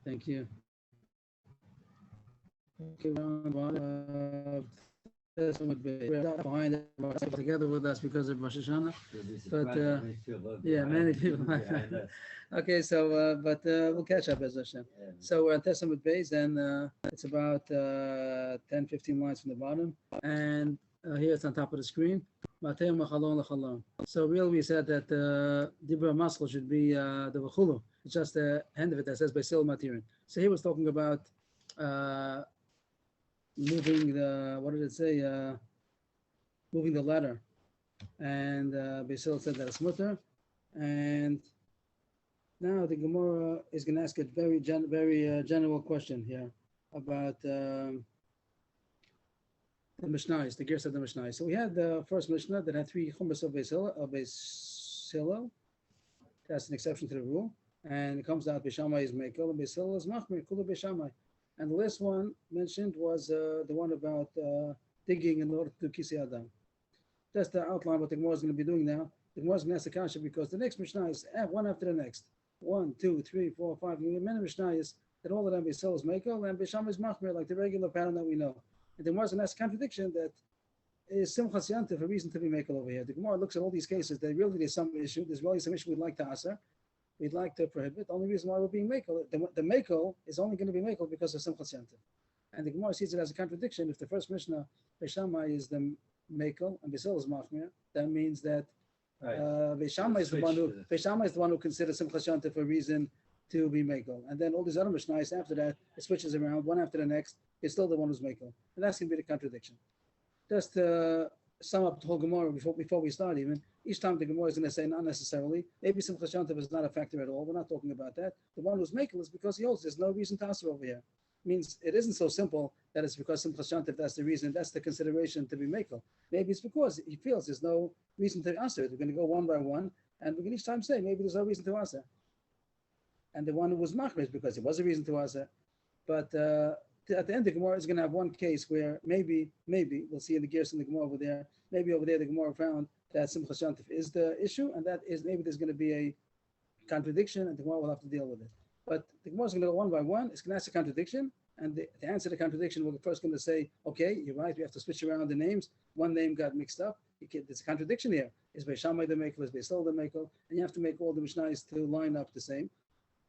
Thank you. Okay, this one would be behind it together with us because of Rosh Hashanah. But yeah, many people. Okay, so but we'll catch up as Hashem. So we're at Testament base, and it's about 10, 15 lines from the bottom, and here it's on top of the screen. So really, we said that Dibra Maskal should be the Vachulu. It's just the end of it that says Basil Matirin. So he was talking about moving the, what did it say? Moving the letter. And Basil said that it's mutter. And now the Gemara is going to ask a very general question here about the Mishnahs, the gears of the Mishnahs. So we had the first Mishnah that had 3 chumas of Beis Hillel. That's an exception to the rule. And it comes out Beis Shammai is Mekel and Beis Hillel is Machmir, Kula Beis Shammai. And the last one mentioned was the one about digging in order to do Kisei Adam. That's the outline what the Gemara is going to be doing now. The Gemara is going to ask the kasha because the next Mishnah is one after the next. 1, 2, 3, 4, 5. Many Mishnahs that all of them Beis Hillel is Mekel and Beis Shammai is Machmir, like the regular pattern that we know. And the Gemara is going to ask a contradiction that is Simchas Yantif a reason to be Mekel over here. The Gemara looks at all these cases. That really there's some issue. There's really some issue we'd like to answer. We'd like to prohibit. The only reason why we're being Mekel, the Mekel is only going to be Mekel because of Simchas Yantif. And the Gemara sees it as a contradiction. If the first Mishnah, Beis Shammai is the Mekel and Beis Hillel is Machmir, that means that Beis Shammai is the one who considers Simchas Yantif a reason to be Mekel. And then all these other Mishnahs after that, it switches around one after the next. It's still the one who's Mekel. And that's going to be the contradiction. Just to sum up the whole Gemara before we start even, each time the Gemara is going to say not necessarily, maybe Simchas Yantiv is not a factor at all. We're not talking about that. The one who's Mekel is because he holds there's no reason to answer over here. Means it isn't so simple that it's because Simchas Yantiv, that's the reason, that's the consideration to be Mekel. Maybe it's because he feels there's no reason to answer it. We're going to go one by one, and we're going to each time say maybe there's no reason to answer. And the one who was Machmir is because there was a reason to answer. But at the end, the Gemara is going to have one case where maybe, we'll see in the gears in the Gemara over there, maybe over there the Gemara found that Simchas Yantif is the issue, and that is maybe there's going to be a contradiction, and the Gemara will have to deal with it. But the Gemara is going to go one by one. It's going to ask a contradiction, and to answer the contradiction, we're first going to say, okay, you're right, we have to switch around the names. One name got mixed up. There's a contradiction here. Is Beis Shammai the Mekel? Is Beis Hillel the Mekel? And you have to make all the Mishnahs to line up the same.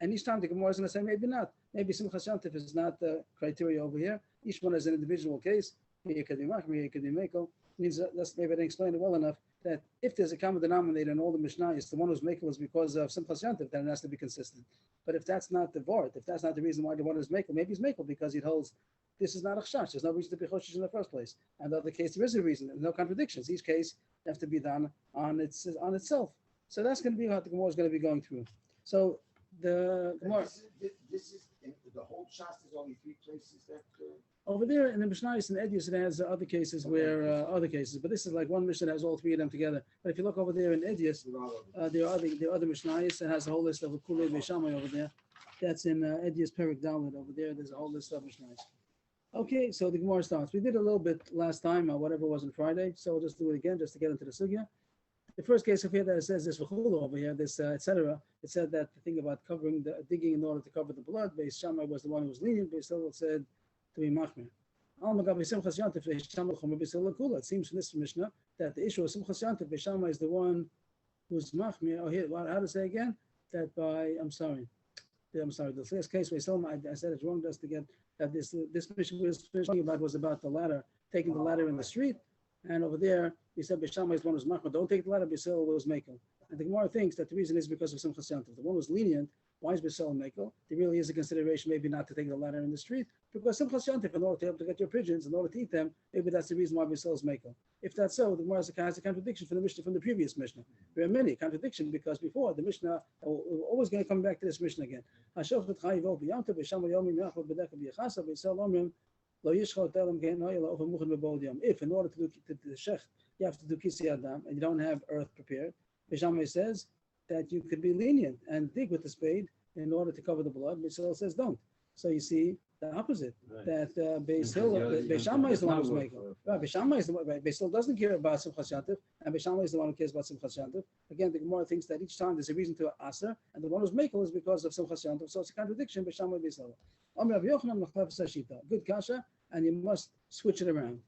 And each time the Gemara is going to say, maybe not. Maybe Simchas Yantif is not the criteria over here. Each one is an individual case. Here could be Machmir, here could be Mekel. Means that's maybe I didn't explain it well enough that if there's a common denominator in all the Mishnahs, the one who's Mekel is because of Simchas Yantif, then it has to be consistent. But if that's not the vort, if that's not the reason why the one is Mekel, maybe he's Mekel because he holds this is not a chash. There's no reason to be choshesh in the first place. And the other case, there is a reason. There's no contradictions. Each case has to be done on itself. So that's going to be what the Gemara is going to be going through. So the Gemara. This is the whole Shas. There's only 3 places that. Over there in the Mishnayos and Edius, it has other cases where but this is like one Mishnah that has all 3 of them together. But if you look over there in Edius, there are other Mishnayos that has a whole list of Kulei Beis Shammai over there. That's in Edius Perik Dalet over there. There's a whole list of Mishnayos. Okay, so the Gemara starts. We did a little bit last time, whatever it was on Friday, so we'll just do it again just to get into the sugya. The first case over here that it says this v'chulu over here, this etc. It said that the thing about covering the digging in order to cover the blood. Beis Shammai was the one who was lenient. Beis Hillel said to be machmir. It seems from this Mishnah that the issue of Simchas Yantif, Beis Shammai is the one who's machmir. Oh, here, how to say again? That by I'm sorry. The first case Beis Hillel, I said it's wrong just to get that this Mishnah was talking about was about the ladder, taking the ladder in the street. And over there, he said, Beis Shammai is one who's machmir. Don't take the ladder, Beis Hillel was Mekel. And the Gemara thinks that the reason is because of Simchas Yantif. The one who's lenient, why is Beis Hillel Mekel? There really is a consideration maybe not to take the ladder in the street. Because Simchas Yantif, in order to be able to get your pigeons, in order to eat them, maybe that's the reason why Beis Hillel is Mekel. If that's so, the Gemara has a contradiction from the Mishnah, from the previous Mishnah. There are many contradictions because before the Mishnah, we're always going to come back to this Mishnah again. If in order to do the shech, you have to do Kisei Adam and you don't have earth prepared, Beis Shammai says that you could be lenient and dig with the spade in order to cover the blood. Beis Hillel says don't. So you see the opposite, Right. that Beis Because Hillel, you're- Beis Shammai is the one who's you're- making. Right, Beis Shammai is the one, right, Beis Hillel doesn't care about Simchas Yantiv, and Beis Shammai is the one who cares about Simchas Yantiv. Again, the Gemara thinks that each time there's a reason to aser, and the one who's making is because of Simchas Yantiv. So it's a contradiction, Beis Shammai, Beis Hillel. Amar Rabbi Yochanan Machlefes Hashita. Good kasha, and you must switch it around.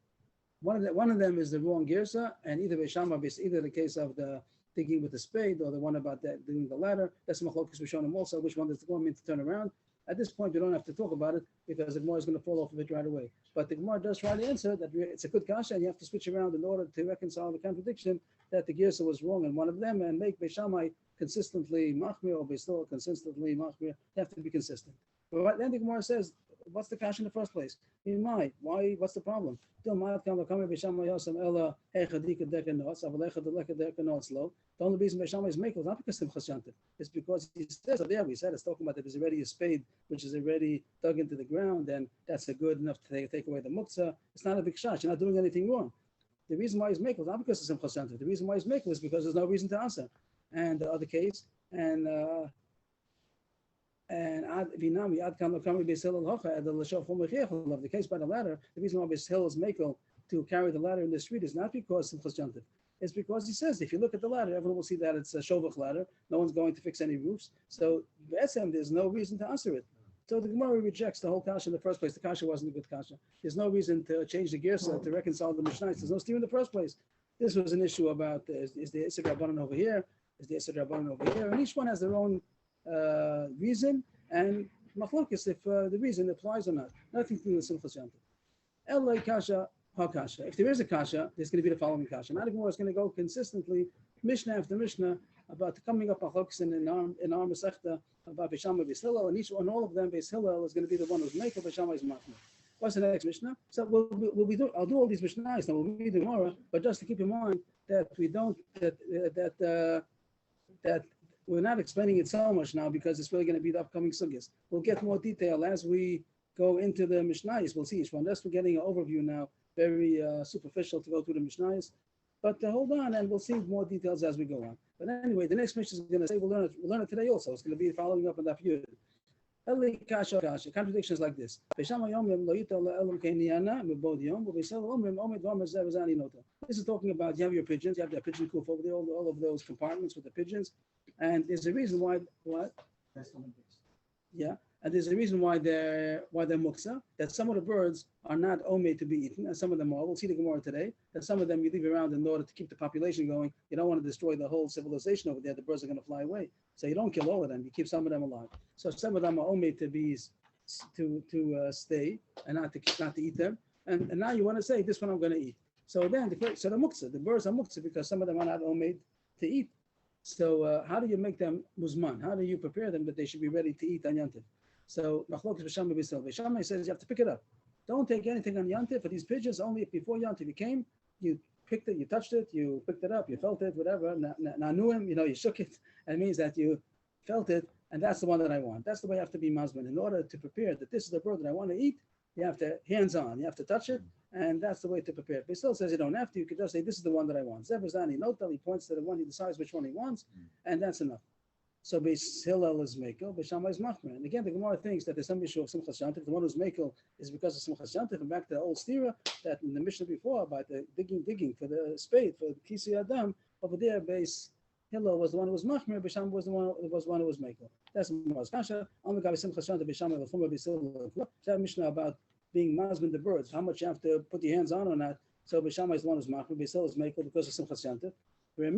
One of them is the wrong girsa, and either Beis Shammai, either the case of the digging with the spade, or the one about that doing the ladder. That's Machlokes Rishonim also. Which one does the Gemara mean to turn around? At this point, we don't have to talk about it because the Gemara is going to fall off of it right away. But the Gemara does try to answer that it's a good kasha, and you have to switch around in order to reconcile the contradiction that the girsa was wrong in one of them, and make Beis Shammai consistently machmir or Beis Hillel consistently machmir. You have to be consistent. But then the Gemara says, what's the kasha in the first place? Why? What's the problem? The only reason Beis Shammai is makel is not because Simchas Yantiv. It's because he says, there we said, it's talking about that there's already a spade which is already dug into the ground, and that's a good enough to take away the muktzah. It's not a big shot. You're not doing anything wrong. The reason why he's makel is not because of Simchas Yantiv. The reason why he's makel is because there's no reason to answer. And the other case, and Vinami Ad Kam Lakami Beis Hillel Hocha the Lashof Humechechel of the case by the ladder. The reason why Beis Hillel is makel to carry the ladder in the street is not because Simchas Yantiv. It's because he says if you look at the ladder, everyone will see that it's a shovach ladder. No one's going to fix any roofs. So SM, there's no reason to answer it. So the Gemara rejects the whole kasha in the first place. The kasha wasn't a good kasha. There's no reason to change the girsa to reconcile the Mishnah. There's no steer in the first place. This was an issue about is the Isser Rabbanan over here, is the Isser Rabbanan over here, and each one has their own reason and machlokes if the reason applies or not. Nothing to do with Simchas Yantiv. Eloi kasha. Kasha. If there is a kasha, there's going to be the following kasha. Not Gemara is going to go consistently, Mishnah after Mishnah, about coming up machlokes in our Masechta about Beis Shammai, Beis Hillel, and all of them, Beis Hillel is going to be the one who's maker, Beis Shammai is machmir. What's the next Mishnah? So I'll do all these Mishnahs now. We'll read the Gemara, but just to keep in mind that we don't that we're not explaining it so much now because it's really going to be the upcoming sugyas. We'll get more detail as we go into the Mishnahs. We'll see each one. That's we're getting an overview now. Very superficial to go through the Mishnahs, but hold on, and we'll see more details as we go on. But anyway, the next Mishnah is going to say we'll learn it today also. It's going to be following up on that view. Contradictions like this. This is talking about you have your pigeons, you have that pigeon coop over there, all of those compartments with the pigeons, and there's a reason why. What? Yeah. And there's a reason why they're muksa, that some of the birds are not omed to be eaten, and some of them are. We'll see the Gemara today. That some of them you leave around in order to keep the population going. You don't want to destroy the whole civilization over there. The birds are going to fly away. So you don't kill all of them. You keep some of them alive. So some of them are omed to be to stay and not to eat them. And now you want to say this one I'm going to eat. So then the muksa, the birds are muksa because some of them are not omed to eat. So how do you make them muzman? How do you prepare them that they should be ready to eat on Yantiv? So Machlokes Beis Shammai, Beis Hillel. Beis Shammai says you have to pick it up. Don't take anything on Yantiv for these pigeons. Only if before Yantiv you came, you picked it, you touched it, you picked it up, you felt it, whatever. Nanuim, you shook it. And it means that you felt it, and that's the one that I want. That's the way you have to be mazman. In order to prepare that this is the bird that I want to eat, you have to hands on. You have to touch it, and that's the way to prepare. Beis Hillel says you don't have to. You could just say this is the one that I want. Zebazani notel. He points to the one. He decides which one he wants, and that's enough. So Beis Hillel is makel, Beis Shammai is machmir. And again, the Gemara thinks that there's some issue of Simchas Yantiv. The one who's makel is because of Simchas Yantiv. And back to the old stira that in the Mishnah before about the digging for the spade for the Kisi Adam over there, Beis Hillel was the one who was machmir. Beis Shammai was the one who was makel. That's the Gemara's kasha. Only got Simchas Yantiv, Beis Shammai, Beis Hillel. That Mishnah about being mazmin the birds, how much you have to put your hands on or not. So Beis Shammai is the one who's machmir. Beis Hillel is makel because of Simchas Yantiv. That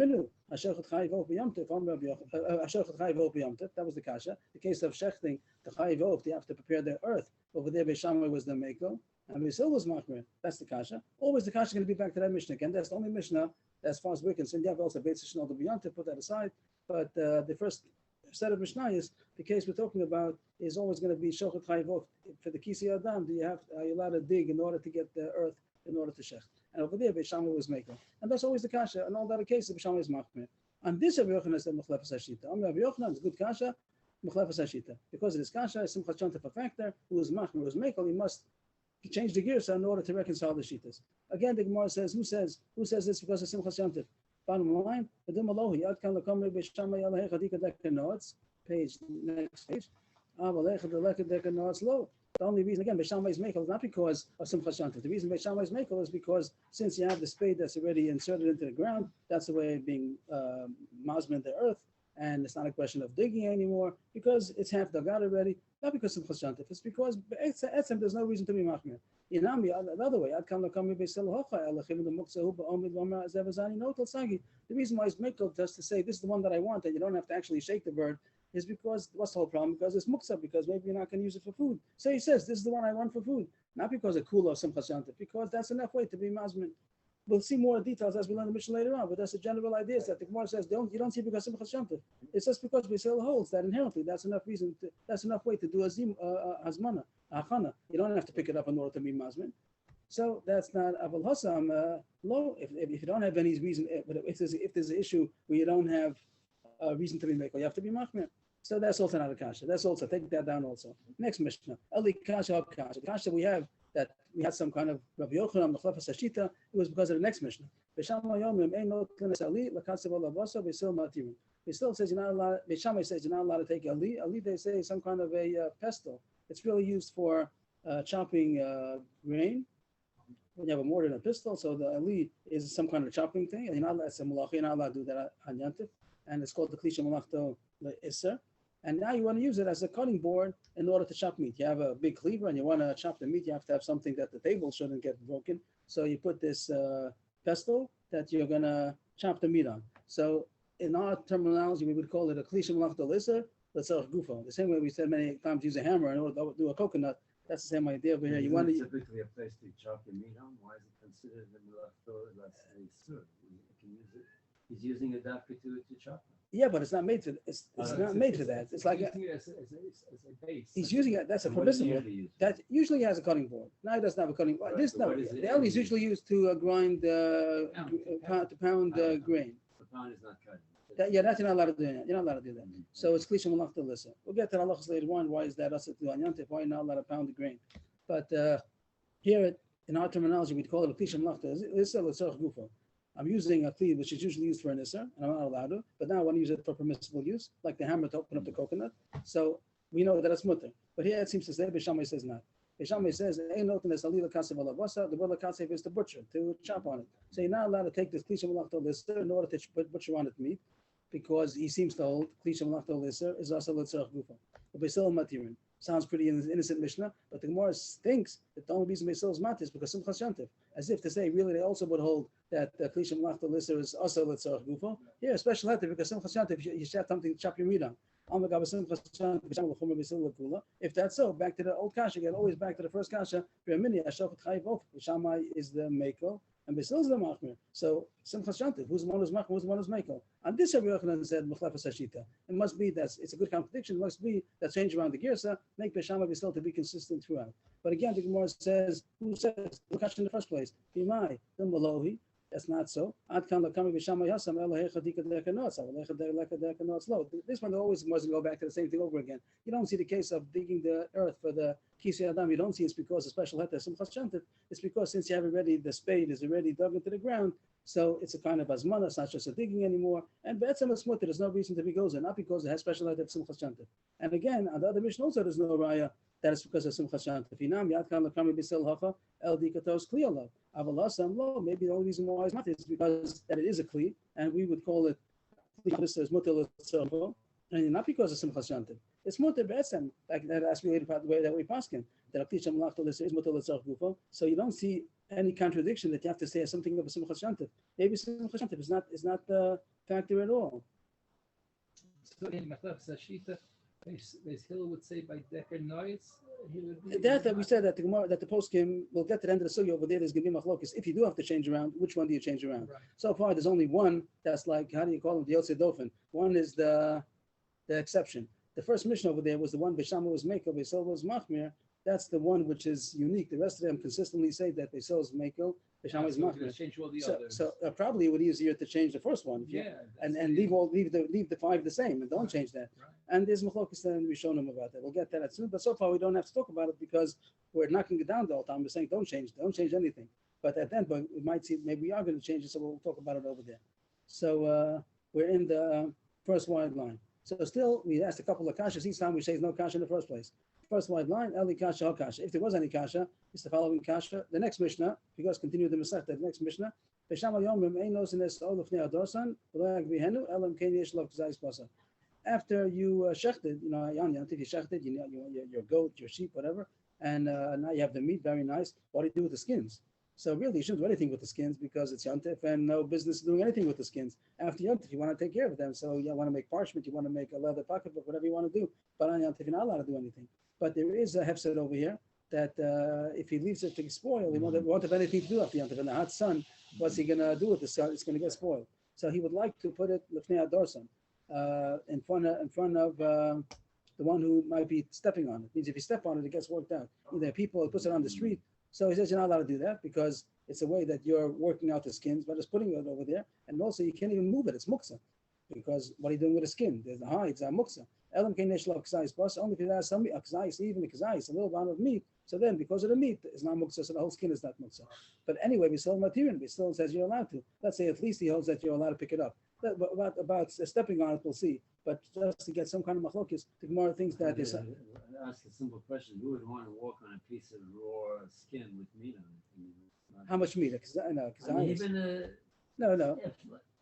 was the kasha. The case of shechting, the chayvov, they have to prepare their earth. Over there, Beis Shammai was the meko, and Beis Hillel was machmir. That's the kasha. Always the kasha is going to be back to that Mishnah again. That's the only Mishnah, as far as we're concerned. You have also Beit Shishnol to B'Yontif, put that aside. But the first set of Mishnah is the case we're talking about is always going to be shochet chayvov. For the Kisi Adam, are you allowed to dig in order to get the earth in order to shecht? And over there, Beis Shammai was maker. And that's always the kasha. And all the other cases, Beis Shammai is machmir. And this Rabbi Yochanan is the Machlefes Hashita. Rabbi Yochanan is good kasha, Machlefes Hashita. Because it is kasha, Simchas Yantiv a factor, who is machmir, who is maker, he must change the gears in order to reconcile the shitas. Again, the Gemara says, who says this because of Simchas Yantiv? Bottom line, the Dimalohi, Ad Kan Lakom Beis Shammai Yalahecha Dika Deka Noetz, next page. No, it's low. The only reason, again, Beishamai is Mekel is not because of Simchas Shantif. The reason Beishamai is Mekel is because since you have the spade that's already inserted into the ground, that's the way of being masman in the earth, and it's not a question of digging anymore because it's half dug out already. Not because of Simchas Shantif. It's because etzem there's no reason to be machmir. Inami, the other way, the reason why it's Mekel just to say this is the one that I want, and you don't have to actually shake the bird, is because what's the whole problem? Because it's muksa, because maybe you're not going to use it for food. So he says this is the one I want for food, not because of kula or simchas shantif, because that's enough weight to be mazmin. We'll see more details as we learn the mission later on, but that's the general idea. Is that the Gemara says you don't see because simchas shantif. It's just because Beisil holds that inherently that's enough reason. That's enough weight to do hazmana, achana. You don't have to pick it up in order to be mazmin. So that's not aval hasam low. If you don't have any reason, but if there's an issue where you don't have a reason to be mekel, you have to be machmir. So that's also not a kasha. That's also, take that down also. Next Mishnah. Eli kasha hab kasha. The kasha we have that we had some kind of Rabbi Yochanan, Mechlefes Hashita, it was because of the next Mishnah. Beishamai yomim ein not lenes ali, lakatsev olavosa, beisil matirim. Beisil says you're not allowed, Beishamai says you're not allowed to take ali. Ali, they say, is some kind of a pestle. It's really used for chopping grain. When you have a mortar and a pistol, so the ali is some kind of chopping thing, and you're not allowed to do that on Yantif. And it's called the Klisha Malachto Isser. And now you want to use it as a cutting board in order to chop meat. You have a big cleaver and you want to chop the meat, you have to have something that the table shouldn't get broken. So you put this pestle that you're going to chop the meat on. So in our terminology, we would call it a Klisha Malachto Isser, L'tzarech Gufo. The same way we said many times use a hammer in order to do a coconut. That's the same idea over here. You want to typically a place to chop your meat on. Why is it considered the Malachto? That's a sur. You can use it. He's using a dafka to chop. Yeah, but it's not made to. It's not made for that. It's like as a base. He's using it. That's a permissible. That usually has a cutting board. Now he doesn't have a cutting board. This no. The L is usually used to grind to pound grain. The pound is not cutting. That's you're not allowed to do that. You're not allowed to do that. So it's klisha malach to listen. We'll get to the halachas later on. Why is that us to anyantif? Why not allowed to pound the grain? But here in our terminology, we'd call it a klisha malach to listen. L'tzarech gufo. I'm using a cleave which is usually used for an isser, and I'm not allowed to, but now I want to use it for permissible use, like the hammer to open up the coconut. So we know that it's mutter. But here it seems to say, Beishamai says not. Beishamai says, the word lakasev is the butcher, to chop on it. So you're not allowed to take this klisha malachto lisser in order to butcher on it meat, because he seems to hold klisha malachto lisser is also l'tzarech gufa. But Beisil matirin. Sounds pretty innocent Mishnah, but the Gemara thinks that the only reason Beisil is mat is because Simchas Shantif. As if to say, really, they also would hold that Klisha Malachta Lisser is also L'tzarech Gufo. Here, a special letter because Simchas Shantif, you should have something to chop your meat on. If that's so, back to the old kasha again, always back to the first kasha. Shammai is the Mekel, and Beisil is the Machmir. So Simchas Shantif, who's the one who's Machmir, who's the one who's Mekel? And this Rabbi Yochanan said, Mechlefes Hashita. It must be that it's a good contradiction. It must be that change around the girsa, make Beishamai Beisil to be consistent throughout. But again, the Gemara says, who says the kasha in the first place? Bimai, the Malohi. That's not so. This one always must go back to the same thing over again. You don't see the case of digging the earth for the Kisei Adam. You don't see it's because a special heter Simchas Shantif. It's because since you have already, the spade is already dug into the ground, so it's a kind of azmana. It's not just a digging anymore. And be'etzem it's mutter. There's no reason to be gozer, not because it has special heter Simchas Shantif. And again, on the other mission also there's no raya that is because of Simchas Shantif. Inam yad kan l'kami b'sil hacha el dikatos kliyalav. Avalasam lo. Maybe the only reason why it's not is because that it is a kli, and we would call it is mutter and not because of Simchas Shantif. It's mutter be'etzem, like that asked me later about the way that we paskin that a klisha malachto is mutter l'tzarech gufo. So you don't see any contradiction that you have to say something of a Simchas Shantif. Maybe Simchas Shantif is not the factor at all. So in Mechlefes Hashita, Beis Hillel would say by Decker noise. That we said that the Gemara, that the poskim will get to the end of the sugya over there. There's going to be machlokes. If you do have to change around, which one do you change around? Right. So far, there's only one that's like, how do you call it? The Yotze Dofen. One is the exception. The first mission over there was the one Beishamai was Mekel, Beisil was Machmir. That's the one which is unique. The rest of them consistently say that Beisil is Mekel, Beishamai is Machmir. Change all the others. So probably it would be easier to change the first one. And leave the five the same and don't change that. Right. And there's machlokes and we've shown them about that. We'll get to that soon. But so far we don't have to talk about it because we're knocking it down the whole time. We're saying don't change anything. But at that point we might see maybe we are going to change it, so we'll talk about it over there. So we're in the first wide line. So still, we asked a couple of kashas. Each time we say no kasha in the first place. First white line, Eli kasha, ho kasha. If there was any kasha, it's the following kasha. The next Mishnah, because continue the Masech, the next Mishnah. After you shechted, if you shechted, your goat, your sheep, whatever, and now you have the meat, very nice. What do you do with the skins? So really, you shouldn't do anything with the skins because it's Yantif and no business doing anything with the skins. After Yantif, you want to take care of them. So you want to make parchment, you want to make a leather pocketbook, whatever you want to do. But on Yantif, you're not allowed to do anything. But there is a hefset over here that if he leaves it to spoil, he won't have anything to do after Yantif. In the hot sun, what's he going to do with the sun? It's going to get spoiled. So he would like to put it lifnei adorsan, in front of the one who might be stepping on it. It means if you step on it, it gets worked out. Either people puts it on the street. So he says you're not allowed to do that because it's a way that you're working out the skins by just putting it over there. And also you can't even move it. It's muksa. Because what are you doing with the skin? There's the hides are muksa. Only if it has some kazais, even a kazais, a little amount of meat. So then because of the meat, it's not muksa, so the whole skin is not muksa. But anyway, we still material. We still says you're allowed to. Let's say at least he holds that you're allowed to pick it up. But about stepping on it, we'll see. But just to get some kind of machlokis, the Gemara thinks that is. Ask a simple question: who would want to walk on a piece of raw skin with meat on it? How much meat? Even no.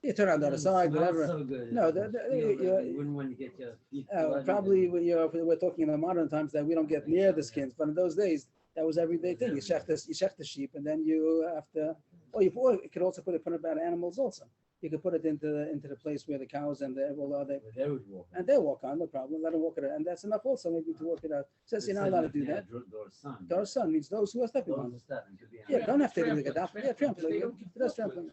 You turn on the other side, whatever. So good. No, you wouldn't want to get your feet probably we're talking in the modern times that we don't get near the skins, but in those days that was everyday thing. You shech the sheep, and then you have to. You could also put it about animals also. You could put it into the place where the cows and they would walk. And they walk on, no problem. Let them walk it out, and that's enough also maybe to work it out. Says you're not allowed to do that. Dorsan means those who are stepping on it. Yeah, don't have to take a gadaf. Yeah, trampling. That's trampling.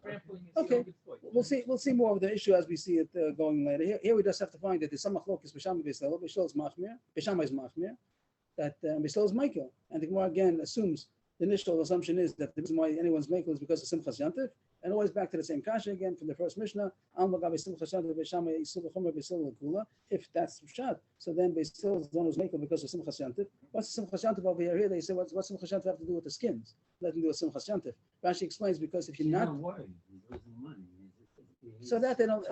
Okay, we'll see more of the issue as we see it going later. Here we just have to find that there's some machlokes b'sham b'Yisrael. B'Yisrael is machmir. B'Shamai is machmir. That B'Yisrael is Michael, and the Gemara again assumes the initial assumption is that the reason why anyone's Michael is because of Simchas Yantif. And always back to the same kasha again from the first Mishnah. If that's Pshat, so then Beisil is the one who's making because of Simchas Yantif. What's the Simchas Yantif over here? Here they say, what's Simchas Yantif have to do with the skins? Nothing to do with Simchas Yantif. Rashi explains because if you're not worried, he's losing money. So that they don't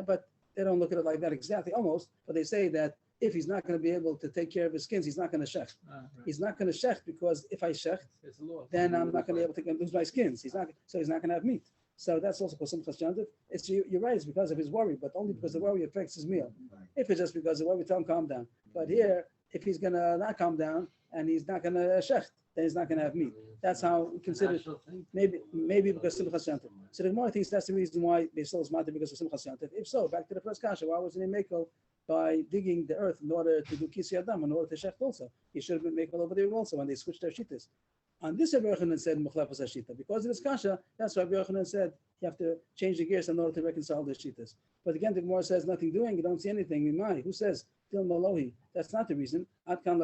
but they don't look at it like that exactly, almost. But they say that if he's not going to be able to take care of his skins, he's not going to shech. He's not going to shech because if I shech, then I'm not going to be able to lose my skins. He's not going to have meat. So that's also for Simchas Yantif. You're right, it's because of his worry, but only because the worry affects his meal. If it's just because the worry, tell him calm down. But here, if he's going to not calm down and he's not going to shech, then he's not going to have meat. That's how we consider it. Maybe because Simchas Yantif. So the Gemara thinks that's the reason why Beisil is matter because of Simchas Yantif. If so, back to the first kasha, why wasn't he makel by digging the earth in order to do kisi adam, in order to shech also? He should have been makel over there also when they switched their shittas. On this, Rabbi Yochanan said Mechlefas Hashita. Because of this kasha, that's why Rabbi Yochanan said you have to change the gears in order to reconcile the shittas. But again, the Gemara says nothing doing. You don't see anything. Mimai. Who says Til Malohi? That's not the reason. Again,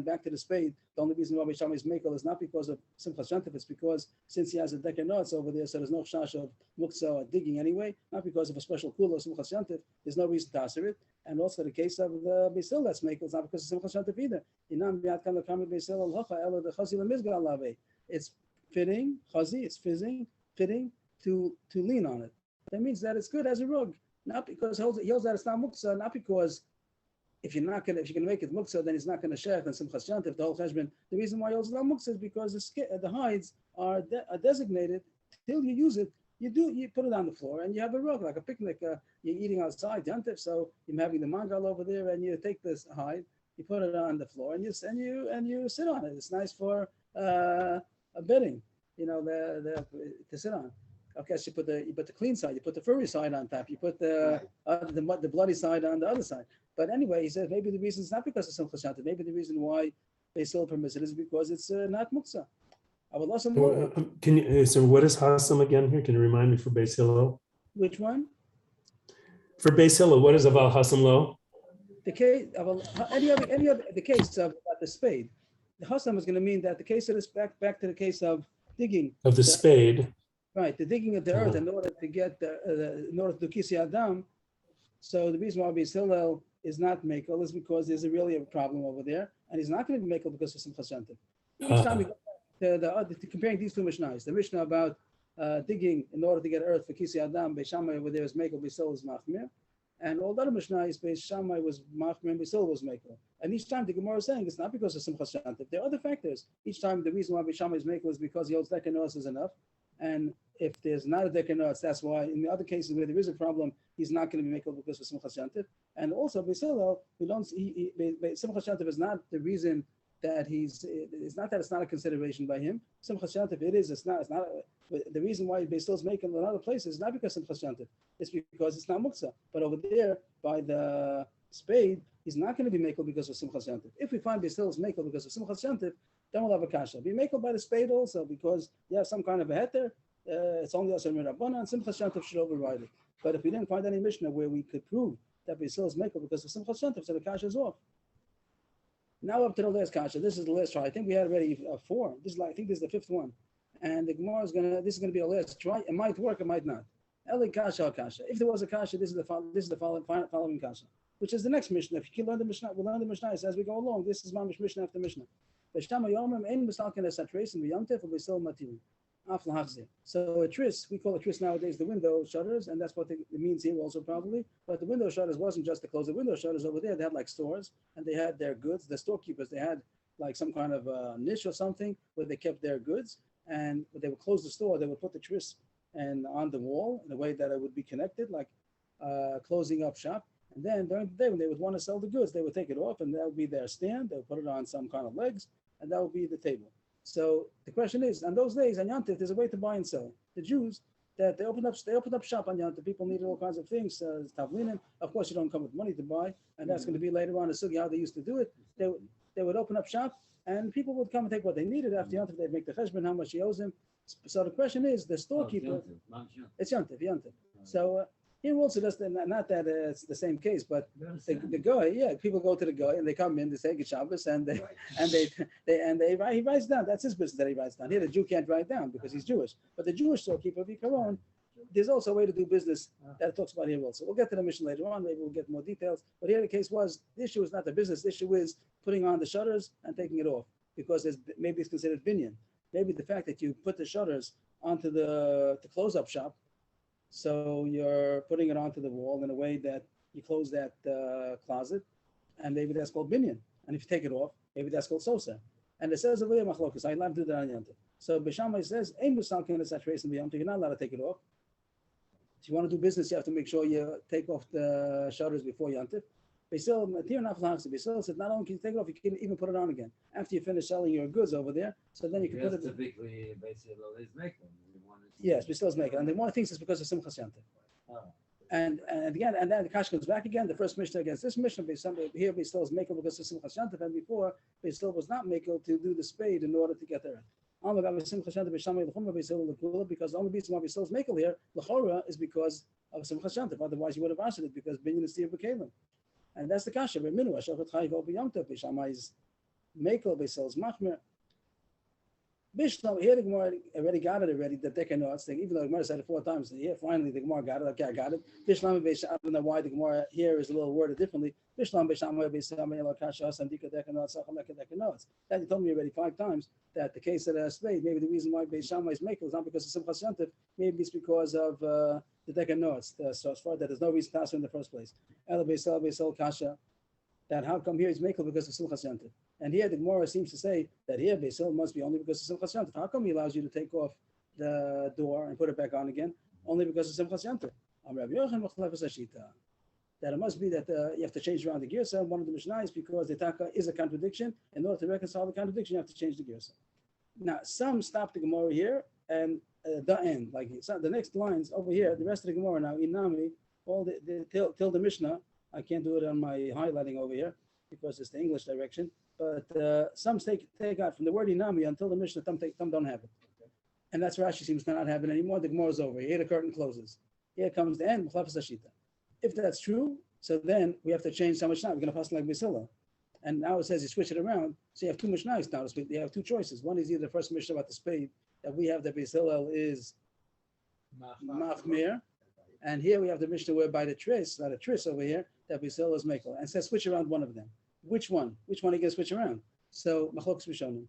back to the spade. The only reason why Bishama is makel is not because of Simchas Yantif. It's because since he has a decker nuts over there, so there's no chash of muksa or digging anyway. Not because of a special kula of Simchas Yantif. There's no reason to answer it. And also the case of the Beisil that's makel is not because of Simchas Yantif either. It's fitting, chazi. It's fitting to lean on it. That means that it's good as a rug. Not because he holds that it's not muksa, not because if you're gonna make it muksa, then it's not gonna shech and Simchas Yantif, the whole cheshbon. The reason why he holds it not muksa is because the hides are designated till you use it. You put it on the floor and you have a rug like a picnic. You're eating outside Yantif, so you're having the mangal over there, and you take this hide, you put it on the floor, and you sit on it. It's nice for a bedding, to sit on. Okay, so you put the clean side, you put the furry side on top, you put the bloody side on the other side. But anyway, he says maybe the reason is not because of Simchas Yantif. Maybe the reason why they still permit it is because it's not muksa. I would also more. So what is Hasam again here? Can you remind me for Beis Hillel? Which one? For Beis Hillel, what is Aval Hasam Lo? The case of any other the case of the spade. The Hasam is going to mean that the case of this back to the case of digging of the spade. Right, the digging of the earth in order to get in order to do kisi adam. So the reason why Beis Hillel is not makel is because there's really a problem over there, and he's not going to be makel because of Simchas Yantif. Each time we go back to comparing these two Mishnahs, the Mishnah about digging in order to get earth for Kisi Adam, Beis Shammai over there is Mekel, Beis Hillel is Machmir. And all the other Mishnahs, Beis Shammai was Machmir and Beis Hillel was Mekel. And each time the Gemara is saying it's not because of Simchas Shantif. There are other factors. Each time the reason why Beis Shammai is Mekel is because he holds Dekanos is enough. And if there's not a Dekanos, that's why in the other cases where there is a problem, he's not going to be Mekel because of Simchas Shantif. And also Beis Hillel, Simchas Shantif is not the reason that it's not that it's not a consideration by him. Simchas Shantif, it's not. The reason why Beis Hillel is making in other places is not because Simchas Shantif. It's because it's not muktzah. But over there, by the spade, he's not going to be makel because of Simchas Shantif. If we find Beis Hillel is makel because of Simchas Shantif, then we'll have a kasha. Be makel by the spade also because you have some kind of a heter. It's only also Rabbanan, and Simchas Shantif should override it. But if we didn't find any Mishnah where we could prove that Beis Hillel is makel because of Simchas Shantif, so the kasha is off. Now up to the last kasha. This is the last try. I think we had already 4. I think this is the 5th one. And the Gemara this is going to be a last try. It might work, it might not. Eli kasha kasha. If there was a kasha, this is the following kasha, which is the next Mishnah. If you can learn the Mishnah, we'll learn the Mishnah as we go along. This is Mamish Mishnah after Mishnah. So a tris, we call a tris nowadays the window shutters, and that's what it means here also probably. But the window shutters wasn't just to close the window shutters over there. They had like stores, and they had their goods. The storekeepers, they had like some kind of niche or something where they kept their goods. And when they would close the store, they would put the tris and on the wall in a way that it would be connected, like closing up shop. And then during the day, when they would want to sell the goods, they would take it off, and that would be their stand. They would put it on some kind of legs, and that would be the table. So the question is, on those days, on Yom Tov, there's a way to buy and sell. The Jews, that they opened up shop on Yom Tov. People needed all kinds of things, tavlinim. Of course, you don't come with money to buy, and that's going to be later on a sugi how they used to do it. They would open up shop, and people would come and take what they needed. After Yom Tov, they'd make the cheshbon, how much he owes him. So the question is, the storekeeper, it's Yom Tov. So here also, not that it's the same case, but the guy, people go to the guy and they come in, they say good Shabbos, and he writes down. That's his business that he writes down. Here, the Jew can't write down because he's Jewish. But the Jewish storekeeper, Vikaron, there's also a way to do business that it talks about here also. We'll get to the mission later on. Maybe we'll get more details. But here the case was, the issue is not the business. The issue is putting on the shutters and taking it off because maybe it's considered binyan. Maybe the fact that you put the shutters onto the close-up shop, so you're putting it onto the wall in a way that you close that closet, and maybe that's called binyan. And if you take it off, maybe that's called sosa. And it says over there, machlokas, I love to do that on Yom Tov. So Beis Shammai says, "Ein musal ken saturation b'Yom Tov." You're not allowed to take it off. If you want to do business, you have to make sure you take off the shutters before Yom Tov. Beis Hillel said, not only can you take it off, you can even put it on again after you finish selling your goods over there. So then you can put it. Typically, Beis Hillel is making. Yes, Beis Hillel is making, and the more things is because of Simchas Shantif. And again, and then the Kash comes back again. The first Mishnah against this Mishnah, here Beis Hillel is making because of Simchas Shantif, and before Beis Hillel was not making to do the spade in order to get there. Because the only reason why Beis Hillel is making here, l'chora, is because of Simchas Shantif. Otherwise, you would have answered it because binyan is Tir B'Kelim. And that's the kasha. Reminu, Ashochet Chai Go B'Yom Tov. Beis Shammai is Mekel, Beis Hillel is Machmir. Bishlam, here the Gemara already got it already, the Dekanos thing, even though the Gemara said it 4 times. Here, finally, the Gemara got it. Okay, I got it. Bishlam, I don't know why the Gemara here is a little worded differently. Bishlam, Beis Shammai, Beis Shammai, Elokasha, Samdika Dekanos, Sachameka Dekanos. That you told me already 5 times that the case of the spade, maybe the reason why Beis Shammai is Mekel is not because of Simchas Shantif, maybe it's because of the Dekanos. So as far that there's no reason to ask in the first place. Ela Beis Hillel, Kasha. That how come here is Mekel because of Simchas Shantif? And here the Gemara seems to say that here Beis Hillel must be only because of Simchas Shantif. How come he allows you to take off the door and put it back on again? Only because of Simchas Shantif. That it must be that you have to change around the girsa. One of the Mishnah is because the taka is a contradiction. In order to reconcile the contradiction, you have to change the girsa. Now, some stop the Gemara here and the end, like the next lines over here. The rest of the Gemara now, Inami, all till the Mishnah. I can't do it on my highlighting over here because it's the English direction. But some take out from the word Inami until the Mishnah, some don't have it. And that's Rashi seems to not have it anymore. The Gemara is over. Here the curtain closes. Here comes the end. If that's true, so then we have to change some Mishnah. We're going to pass like Beis Hillel. And now it says you switch it around. So you have 2 Mishnahs now. You have 2 choices. One is either the first Mishnah about the spade that we have that Beis Hillel is Machmir. And here we have the Mishnah where by the tris, not a tris over here, that Beis Hillel is Mekel. And says switch around one of them. Which one? Which one are you going to switch around? So Machlokes Rishonim.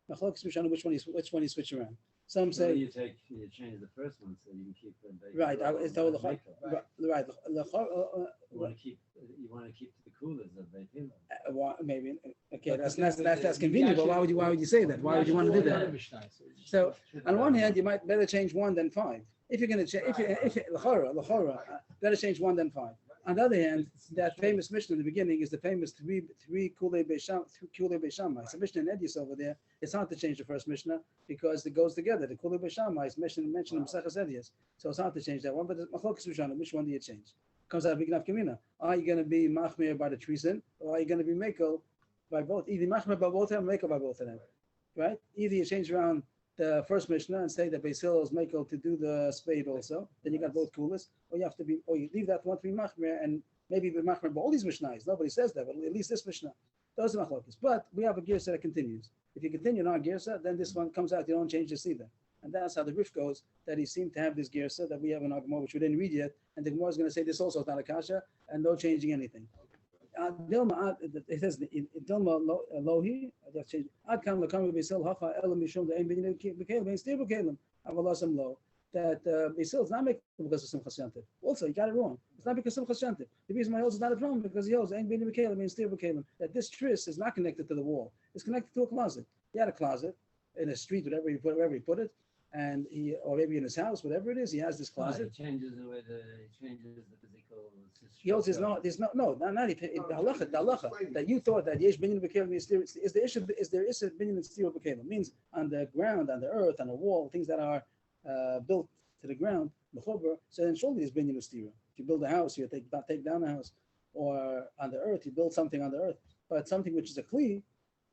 Which one you switch around? Some So say, you change the first one so you can keep the base. right, it's told Right. right, You want to keep the coolers of Beit Hillel. maybe, okay, But that's convenient, but why would you say that? Why would you want to do that? So, on one hand, you might better change one than five. If you're going to change, l'chora, better change one than five. On the other hand, that famous Mishnah in the beginning is the famous three kulei beishamai. It's a Mishnah in Edis over there. It's hard to change the first Mishnah because it goes together. The kulei beishamai is mentioned in Maseches Edis, so it's hard to change that one. But the machlokes Rishana, which one do you change? Comes out of Big Kamina. Are you going to be machmir by the treason, or are you going to be mekel by both? Either machmir by both of them, or mekel by both of them, right? Either you change around the first Mishnah and say that Beis Hillel is mekel to do the spade also, then you got both coolers, or you have to be, or you leave that one to be machmir and maybe be machmir by all these Mishnahs. Nobody says that, but at least this Mishnah. Those are machlokes. But we have a girsa that continues. If you continue on girsa, then this one comes out. You don't change this either. And that's how the Rif goes, that he seemed to have this girsa that we have in our Gemara, which we didn't read yet. And the Gemara is going to say this also is not a kasha, and no changing anything. It says Dilma Lohi, just change. Ad kam lakam Beis Hillel hacha elam mishum the ein binyan b'kelim ein stir b'kelim avalasam lo. That Beis Hillel is not making because of Simchas Yantiv. Also, you got it wrong. It's not because of Simchas Yantiv. The reason why he holds is not a problem because he holds ein binyan b'kelim ein stir b'kelim. That this tris is not connected to the wall. It's connected to a closet. He had a closet in a street, wherever he put it, and or maybe in his house, whatever it is, he has this closet. He changes the way changes the physical. He holds there's not the halacha that you thought that yesh binyan b'kelim is the issue binyan and stira b'kelim means on the ground, on the earth, on the wall, things that are built to the ground, mechuber. So then surely there's binyan and stira. If you build a house, you take down a house, or on the earth you build something on the earth, but something which is a kli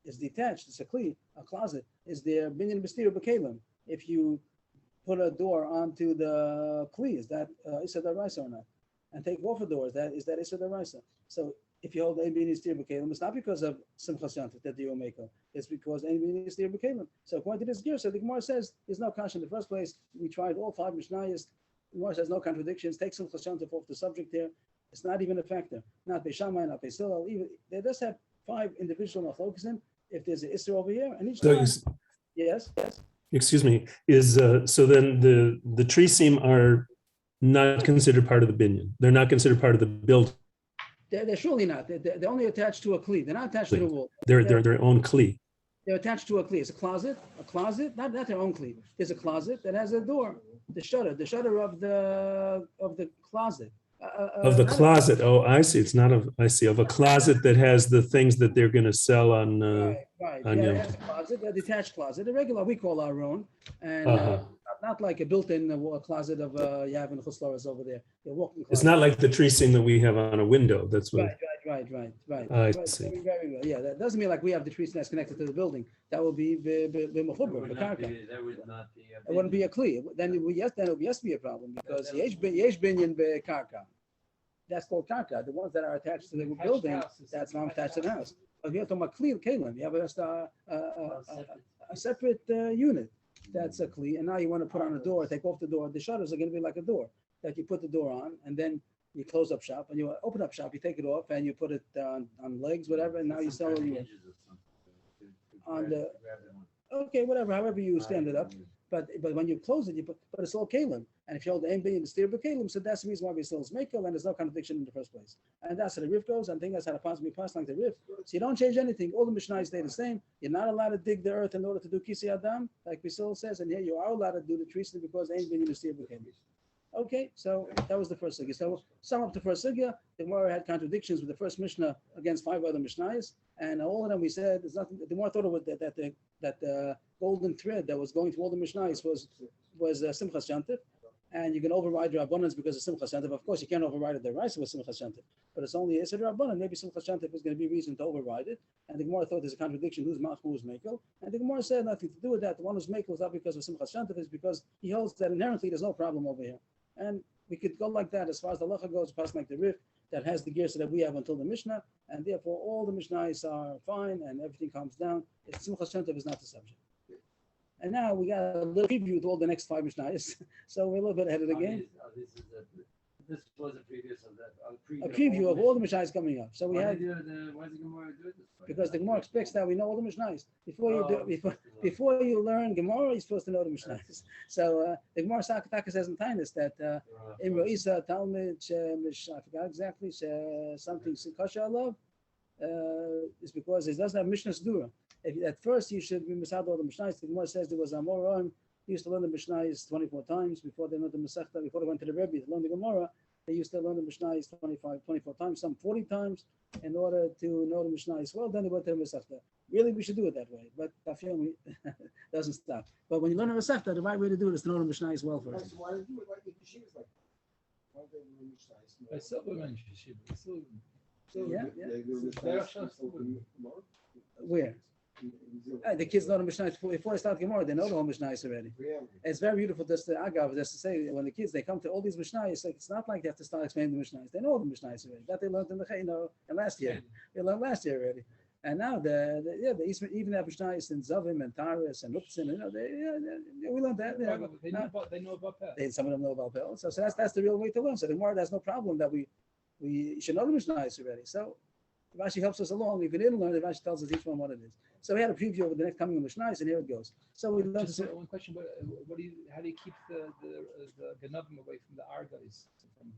is detached. It's a kli, a closet. Is there binyan and stira b'kelim? If you put a door onto the kli, is that Issa Daraisa or not? And take off a door, is that Issa Daraisa? So if you hold ein binyan stir b'kelim, it's not because of Simchas Yantiv that you make it. It's because ein binyan stir b'kelim. So according to this gear, so the Gemara says there's no kasha in the first place. We tried all five Mishnayos. The Gemara says no contradictions. Take Simchas Yantiv off the subject here. It's not even a factor. Not Beis Shammai, not Beis Hillel. Even they just have five individual machlokes in. If there's an Isser over here, and each time, yes. Excuse me, so then the tree seam are not considered part of the binyan. They're not considered part of the build. They're surely not. They're only attached to a kli. They're not attached to the wall. They're their own kli. They're attached to a kli. It's a closet, not their own kli. There's a closet that has a door, the shutter of the closet. Of the closet. Oh, I see. It's not of. I see of a closet that has the things that they're going to sell on. Right. On Yeah, that's a closet, a detached closet, a regular we call our own, and not like a built-in closet of you have in the Chuslaras over there. It's not like the tree seam that we have on a window. That's what. Right. I Very, see. very well. Yeah, that doesn't mean like we have the tree that's connected to the building. That will be That would not be. It wouldn't be a kli. Then it would be a problem because yesh binyan bekarka. That's called karka. The ones that are attached to the building, that's not attached to the house. But we have to talk about kli kalim. You have just a separate unit. That's a kli. And now you want to put on a door, take off the door. The shutters are going to be like a door that you put the door on, and then you close up shop, and you open up shop. You take it off, and you put it on legs, whatever. And now you sell it on the. Okay, whatever. However you stand it up. But when you close it, but it's all kalim. And if you hold the ein binyan stir b'kelim, so that's the reason why we still is mekel, and there's no contradiction in the first place. And that's how the Rif goes. And I think that's how the possibly pass like the Rif. So you don't change anything. All the Mishnayos stay the same. You're not allowed to dig the earth in order to do kisi adam, like Basil says, and here you are allowed to do the trees because ein binyan stir b'kelim. Okay, so that was the first sugya. So sum up the first sugya. The Gemara had contradictions with the first Mishnah against five other Mishnayos, and all of them we said there's nothing. The more thought of it that the golden thread that was going through all the Mishnayos was Simchas Yantiv, and you can override your abundance because of Simchas Yantiv. Of course, you can't override it the Raisa with Simchas Yantiv, but it's only a abundance. Maybe Simchas Yantiv is going to be reason to override it. And the Gemara thought there's a contradiction: who's Mach, who's Mekel? And the Gemara said nothing to do with that. The one who's Mekel is not because of Simchas Yantiv, is because he holds that inherently there's no problem over here. And we could go like that as far as the halacha goes, pass like the Rif that has the gear so that we have until the Mishnah, and therefore all the Mishnayos are fine and everything comes down. It's Simchas Yantiv is not the subject. And now we got a little preview with all the next five Mishnayos, so we're a little bit ahead of the game. This was a previous of that. a preview of all the Mishnayos coming up. So we Why had, do why does the Gemara do it this way? because the Gemara expects that we know all the Mishnayos. Before you do, Oh, before you learn Gemara, you're supposed to know the Mishnayos. So the Gemara Sakataka says in Tainus that Imro Isa Talmud, I forgot exactly, something Sikasha Allah, is because it doesn't have Mishnah Dura. At first, you should be Misad all the Mishnayos. The Gemara says there was Amoram. He used to learn the Mishnayos 24 times before they learned the Masechta, before they went to the Rebbe to learn the Gemara. They used to learn the Mishnayos 24 times, some 40 times, in order to know the Mishnayos well. Then they went to the Masechta. Really, we should do it that way, but Dafyomi doesn't stop. But when you learn the Masechta, the right way to do it is to know the Mishnayos well That's first. why they do it like the yeshivas, like. Why they do the Mishnayos? I still remember Yeshiva. Still, Yeah, They yeah. do the So they're Mishnayos just- open tomorrow? Where? The kids know the Mishnayos before they start Gemara. They know the whole Mishnayos already. Yeah. It's very beautiful just to Agav, just to say when the kids they come to all these Mishnayos, like it's not like they have to start explaining the Mishnayos. They know the Mishnayos already. That they learned in the and last year. They learned last year already. And now the even have Mishnayos in Zavim and Taris and Lupsin, we learned that. They know about that. Some of them know about Bell. So that's the real way to learn. So the Gemara has no problem that we should know the Mishnayos already. So Rashi helps us along. If we didn't learn it, Rashi tells us each one what it is. So we had a preview of the next coming Mishnayos, and here it goes. So we learned. Just one question: what do you? How do you keep the Ganavim away from the Argos? From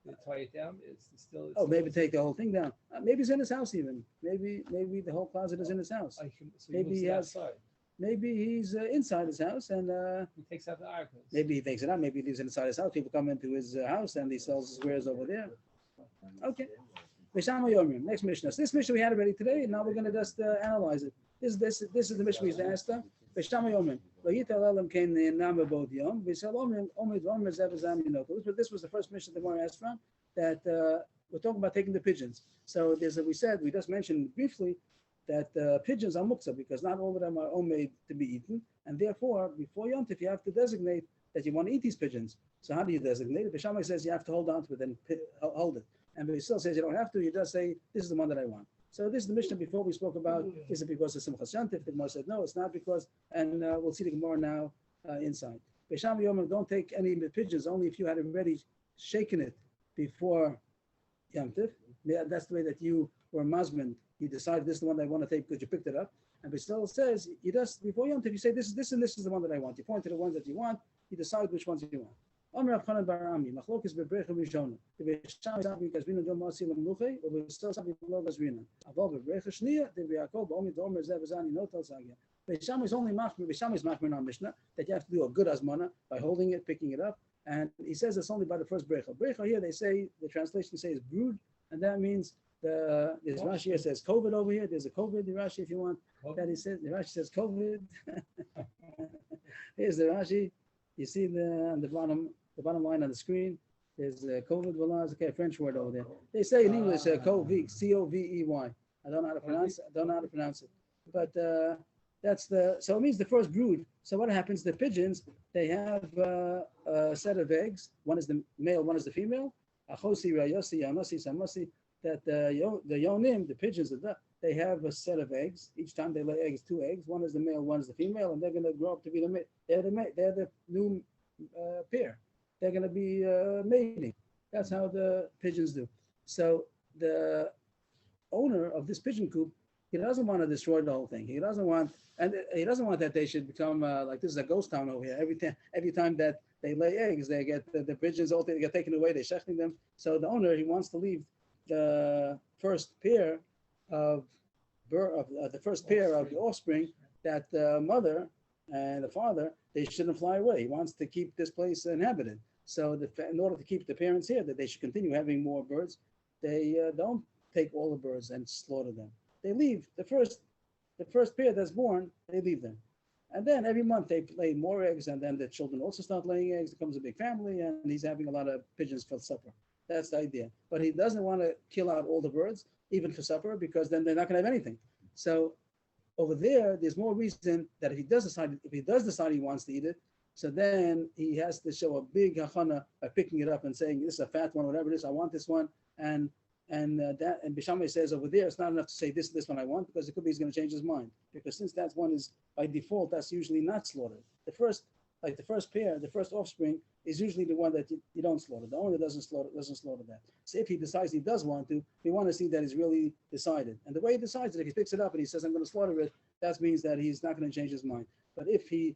the tie it down? It's still. Oh, maybe take the whole thing down. Maybe it's in his house even. Maybe the whole closet is in his house. So maybe he has- outside. Maybe he's inside his house, and He takes out the Argos. maybe he takes it out. Maybe he lives inside his house. People come into his house, and he sells his wares over there. Okay. Beshama Yomrim. Next Mishnah. So this Mishnah we had already today, and now we're going to just analyze it. This is the Mishnah we used to ask them. Beshama Yomrim. Vayitel Elam came in Nama Bod Yom. V'Sel Omrim Omid Omer Zevazam Yinoto. This was the first Mishnah the Gemara asked from. That we're talking about taking the pigeons. So we just mentioned briefly that pigeons are muktzah because not all of them are made to be eaten, and therefore before Yom Tov you have to designate that you want to eat these pigeons. So how do you designate it? B'Shamai says you have to hold on to it and hold it. And Beisil says you don't have to. You just say this is the one that I want. So this is the Mishnah before we spoke about. Is it because of Simchas Yantif? The Gemara said no, it's not because. And we'll see the Gemara now inside. Beisham Yom, don't take any pigeons. Only if you had already shaken it before Yantif. That's the way that you were Mazman. You decided this is the one I want to take because you picked it up. And Beisil says you just before Yantif you say this and this is the one that I want. You point to the ones that you want. You decide which ones you want. Amr Rav Chanan bar Ami, Machlokes bebrecha rishona. The Beisham sabi kasvina do masi lemluche, or Beisil sabi lo kasvina. Aval bebrecha shniya, the Yaakov omi domer zevazani notal sagya. Beisham is only machmir. Beisham is machmir on Mishnah that you have to do a good asmana by holding it, picking it up, and he says it's only by the first brecha. Brecha here they say the translation says brood, and that means there's Rashi here says COVID over here. There's a COVID the Rashi if you want. That he says the Rashi says COVID. Here's the Rashi. You see on the bottom line on the screen. There's COVID velaz. Okay, French word over there. They say in English COVID, C-O-V-E-Y. I don't know how to pronounce it. But that's so it means the first brood. So what happens? The pigeons they have a set of eggs. One is the male, one is the female. Achosi, rayosi, yanosi, samasi. That the yonim, the pigeons, they have a set of eggs. Each time they lay eggs, 2 eggs. One is the male, one is the female, and they're going to grow up to be the mate. They're the new pair. They're going to be mating. That's how the pigeons do. So the owner of this pigeon coop, he doesn't want to destroy the whole thing. He doesn't want that they should become like this is a ghost town over here. Every time that they lay eggs, they get the pigeons all they get taken away. They're shechting them. So the owner he wants to leave the first pair of the offspring that the mother and the father they shouldn't fly away. He wants to keep this place inhabited. So in order to keep the parents here, that they should continue having more birds, they don't take all the birds and slaughter them. They leave the first pair that's born. They leave them, and then every month they lay more eggs, and then the children also start laying eggs. It becomes a big family, and he's having a lot of pigeons for supper. That's the idea. But he doesn't want to kill out all the birds, even for supper, because then they're not going to have anything. So over there's more reason that if he does decide he wants to eat it, so then he has to show a big hachana by picking it up and saying, this is a fat one, whatever it is, I want this one. And Bishamai says over there, it's not enough to say this one I want, because it could be he's going to change his mind. Because since that one is by default, that's usually not slaughtered. The like the first pair, the first offspring is usually the one that you don't slaughter. The owner doesn't slaughter that. So if he decides he does want to, we want to see that he's really decided. And the way he decides it, if he picks it up and he says, I'm going to slaughter it, that means that he's not going to change his mind. But if he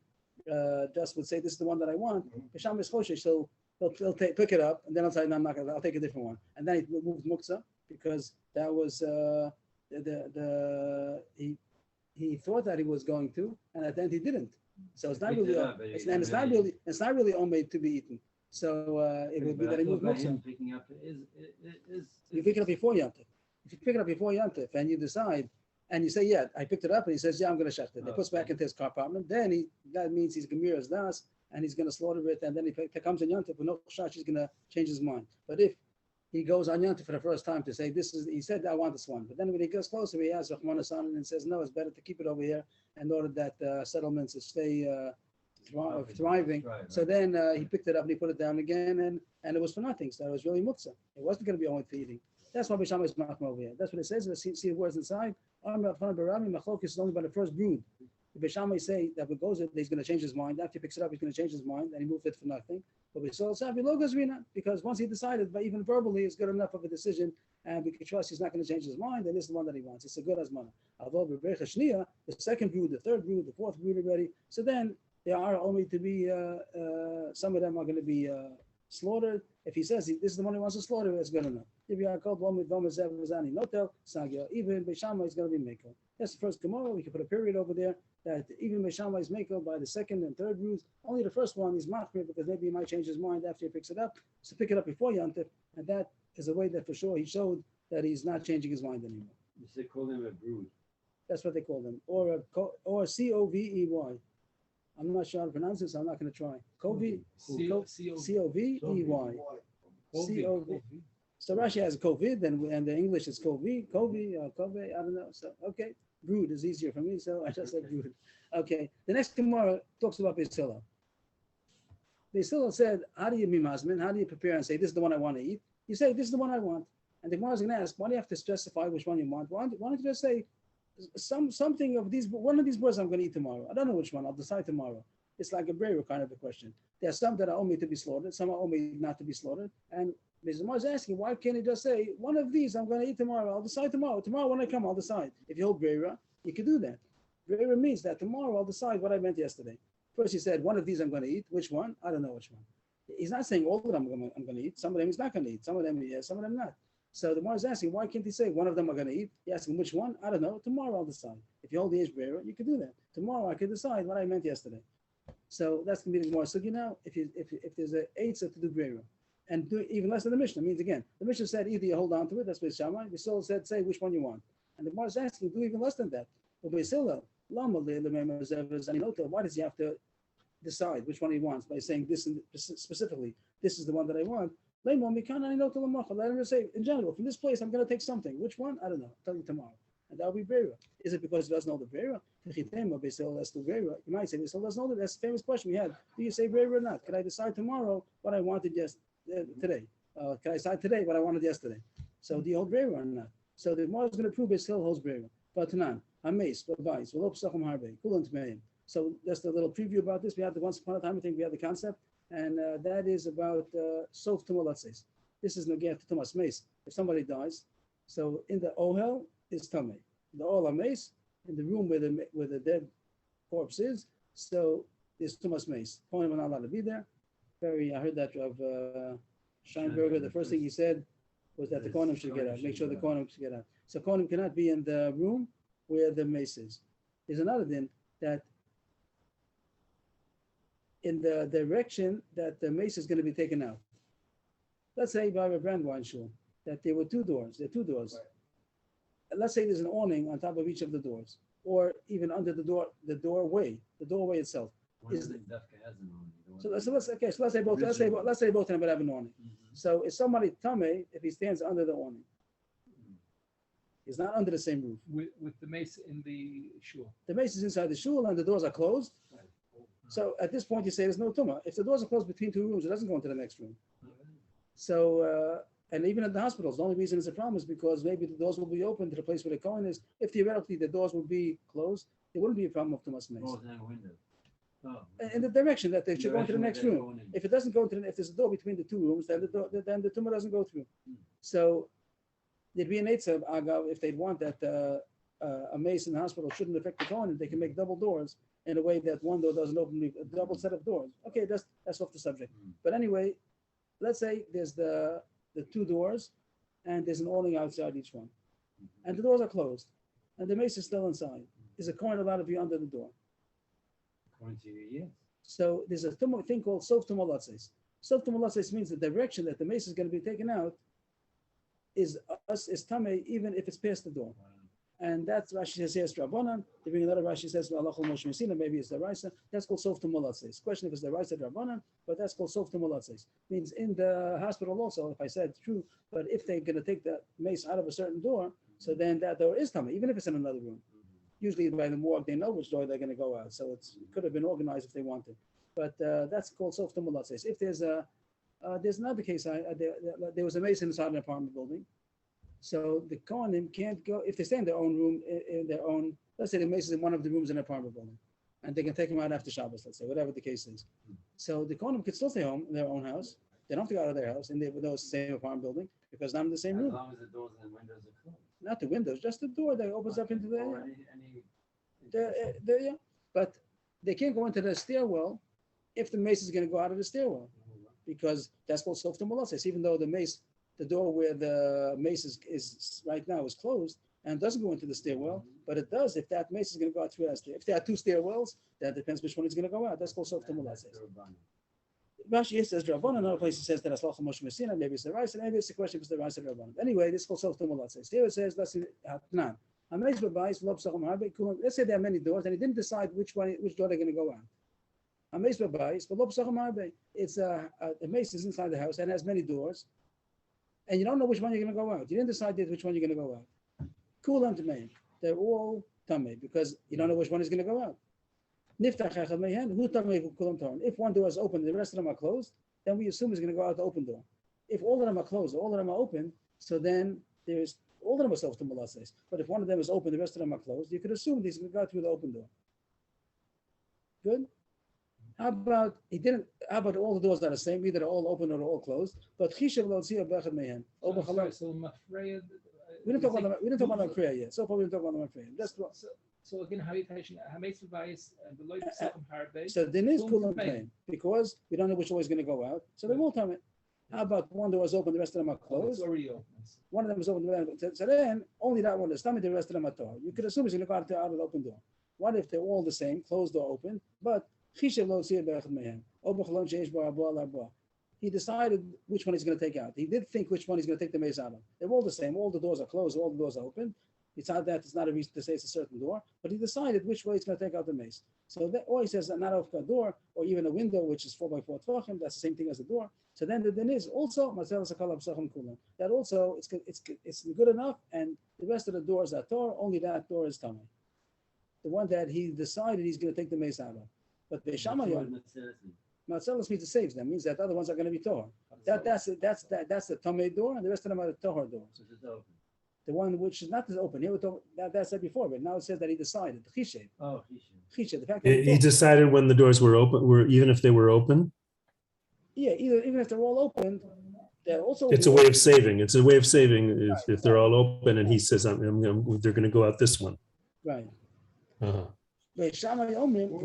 just would say, this is the one that I want, Bisham is choshesh, so he'll pick it up, and then I'll say, no, I'm not going to, I'll take a different one. And then he moved muktzah, because that was, he thought that he was going to, and at the end he didn't. So it's not Picked it really, up, but it's, he- and it's not really made to be eaten. So it would be But I that he thought moved by muktzah. him picking up is. You pick it up before Yantif. If you pick it up before Yantif and you decide, and you say, yeah, I picked it up, and he says, yeah, I'm going to shecht it. He puts back into his compartment. Then that means he's gemir as das, and he's going to slaughter it. And then if it comes in Yantif, with no chash, he's going to change his mind. But if he goes on Yantif for the first time to say, he said, I want this one. But then when he gets closer, he asks Rahman Hassan and says, no, it's better to keep it over here in order that settlements stay thriving. Right, So then he picked it up and he put it down again, and it was for nothing. So it was really muktzah. It wasn't going to be only for eating. That's why Bishama is machma over here. That's what it says. Let's see the words inside. Machlokes is only by the first brood. The Bishama say that what goes, he's going to change his mind. After he picks it up, he's going to change his mind, and he moved it for nothing. But we saw because once he decided, but even verbally, it's good enough of a decision, and we can trust he's not going to change his mind, and this is the one that he wants. It's a good asmana. The second brood, the third brood, the fourth brood already. So then there are only to be some of them are going to be slaughtered. If he says this is the one he wants to slaughter, that's good enough. If you are called one with Vamazevazani Notel, Sagya, even Beshama is going to be Mako. That's the first Gemara. We can put a period over there that even Beshama is Mako by the second and third roots. Only the first one is Machmir because maybe he might change his mind after he picks it up. So pick it up before Yantif, and that is a way that for sure he showed that he's not changing his mind anymore. You said call him a brood. That's what they call them, or Covey. I'm not sure how to pronounce this. So I'm not going to try. Covey. Covey. So Rashi has COVID, and the English is Covey. I don't know. So okay, brood is easier for me, so I just said brood. Okay, the next Gemara talks about Beis Hillel. Beis Hillel said, how do you mimazmin? How do you prepare and say this is the one I want to eat? You say this is the one I want, and the Gemara is going to ask, why do you have to specify which one you want? Why don't you just say something of these? One of these birds I'm going to eat tomorrow. I don't know which one. I'll decide tomorrow. It's like a braver kind of a question. There are some that are only to be slaughtered, some are only not to be slaughtered, and Bezimah is asking, why can't he just say, one of these I'm going to eat tomorrow, I'll decide tomorrow. Tomorrow when I come, I'll decide. If you hold Brera, you can do that. Brera means that tomorrow I'll decide what I meant yesterday. First he said, one of these I'm going to eat. Which one? I don't know which one. He's not saying all of them I'm going to eat. Some of them he's not going to eat. Some of them yes, some of them not. So the Gemara is asking, why can't he say one of them I'm going to eat? He asking which one? I don't know. Tomorrow I'll decide. If you hold the Ish Brera, you can do that. Tomorrow I can decide what I meant yesterday. So that's going to be the Gemara. So if there's an eitzah to do Brera, and do even less than the Mishnah. Means again, the Mishnah said either you hold on to it, that's Beis Shammai. The Yisrael said say which one you want, and the Gemara is asking do even less than that. But Beis Hillel, why does he have to decide which one he wants by saying this specifically? This is the one that I want. Let him just say in general from this place I'm going to take something. Which one? I don't know. I'll tell you tomorrow. And that will be Brera. Is it because he doesn't know the Brera? You might say Beis Hillel doesn't know that. That's the famous question we had. Do you say Brera or not? Can I decide tomorrow what I wanted today? Can I decide today what I wanted yesterday? So do you hold Brera or not? So the Gemara is going to prove Beis Hillel holds Brera. Batanan, Hameis, Babais, Velop Sacham Harbe, Kulant Meim. So just a little preview about this. We had the once upon a time, I think we had the concept, and that is about Sof Tumalatzes. This is Nogeh to Tumas Meis. If somebody dies, so in the Ohel is Tamei. The Ola Meis, in the room where the dead corpse is, so there's Tumas Meis. Kohanim are not allowed to be there. I heard that of Scheinberger. The first thing he said was that the Kohanim should get out. Make sure the Kohanim should get out. So Kohanim cannot be in the room where the mace is. There's another thing that in the direction that the mace is going to be taken out. Let's say by a Brandwein shul that there were two doors. There are two doors. Right. Let's say there's an awning on top of each of the doors, or even under the doorway itself. So let's say both. Let's say both of them would have an awning. Mm-hmm. So is somebody tamei if he stands under the awning? He's not under the same roof. With the mace in the shul. The mace is inside the shul and the doors are closed. Right. So at this point you say there's no tumah. If the doors are closed between two rooms, it doesn't go into the next room. So and even at the hospitals, the only reason it's a problem is because maybe the doors will be open to the place where the Kohen is. If theoretically the doors would be closed, it wouldn't be a problem of tumas mace. Oh, in the direction that they should go into the direction next they're room. going in. If it doesn't go into, if there's a door between the two rooms, then then the tumor doesn't go through. Mm. So there'd be an Eitzah, Agav, if they'd want that a mace in the hospital shouldn't affect the Kohen, they can make double doors in a way that one door doesn't open, a double set of doors. Okay, that's off the subject. Mm. But anyway, let's say there's the two doors and there's an awning outside each one. And the doors are closed and the mace is still inside. Is a Kohen allowed to be under the door? According to you, yes. So there's a thing called sof tumulatzes. Sof tumulatzes means the direction that the mace is going to be taken out is tamei, even if it's past the door. Wow. And that's Rashi says yes, Rabbanan. They bring another Rashi says Alachol Moshe Messina. Maybe it's the Raisa. That's called sof tumulatzes. Question if it's the Raisa Rabbanan, but that's called sof tumulatzes. Means in the hospital also. If I said true, but if they're going to take the mace out of a certain door, so then that door is tamei, even if it's in another room. Usually by the morgue, they know which door they're going to go out. So it could have been organized if they wanted. But that's called sof tumulatzes. If there's another case, there was a mason inside an apartment building. So the Kohanim can't go, if they stay in their own room, in their own, let's say the mason is in one of the rooms in an apartment building, and they can take him out after Shabbos, let's say, whatever the case is. So the Kohanim could still stay home in their own house. They don't have to go out of their house, and they would know it's the same apartment building, because they're in the same As room. long as the doors and windows are closed. Not the windows, just the door that opens up into Or the, any yeah. But they can't go into the stairwell if the mace is going to go out of the stairwell, because that's called sof tumulatzes. Even though the mace, the door where the mace is right now is closed and doesn't go into the stairwell, but it does if that mace is going to go out through that stair. If there are two stairwells, that depends which one is going to go out. That's called sof tumulatzes. Rashi says Rabbanan, another place he says that Aslach Moshe Messina, maybe it's the rice, and maybe it's the question if it's the rice of Rabbanan. Anyway, this is called sof tumulatzes. Here it says, let's say there are many doors, and he didn't decide which door they're going to go out. It's a mace is inside the house and has many doors, and you don't know which one you're going to go out. You didn't decide yet which one you're going to go out. Kulam tamei. They're all tamei because you don't know which one is going to go out. If one door is open, the rest of them are closed, then we assume he's going to go out the open door. If all of them are closed, all of them are open, so then there's all of them are sof tumulatzes. But if one of them is open, the rest of them are closed, you could assume he's going to go through the open door. Good. How about all the doors are the same, either they're all open or they're all closed? But chishav lo tzia bechad mehen. So Mafreya. We didn't talk about the prayer yet. So far we didn't talk about the prayer. That's what. So again, habitation, hametz v'bayis, and the loy b'sachim harbe. So then is Kulam kulam tamei. pain because we don't know which way is going to go out. So they will tell me. How about one door is open, the rest of them are It's closed? already open. One of them is open. So then only that one is tummy, the rest of them are torn. You could assume he's going to go out of the open door. What if they're all the same, closed or open? But he decided which one he's going to take out. He did think which one he's going to take the mace out of. They're all the same. All the doors are closed. All the doors are open. It's not that it's not a reason to say it's a certain door, but he decided which way he's going to take out the mace. So that, or he says not off a door or even a window, which is 4x4 tvachim. That's the same thing as a door. So then the din is also that also it's good enough, and the rest of the doors are tor. Only that door is tamei, the one that he decided he's going to take the mace out of. But Beishamayim, Matzelis means it saves them. Means that the other ones are going to be Torah. That's the Tamei door, and the rest of them are the Torah doors. The one which is not open. Here we talk that said before, but now it says that he decided. Chishev. Oh, Chishev. The fact that He decided when the doors were open, even if they were open. yeah, even if they're all open, they're also. It's a way of saving. It's a way of saving if they're all open, and he says, they're going to go out this one. Right. Uh-huh. Or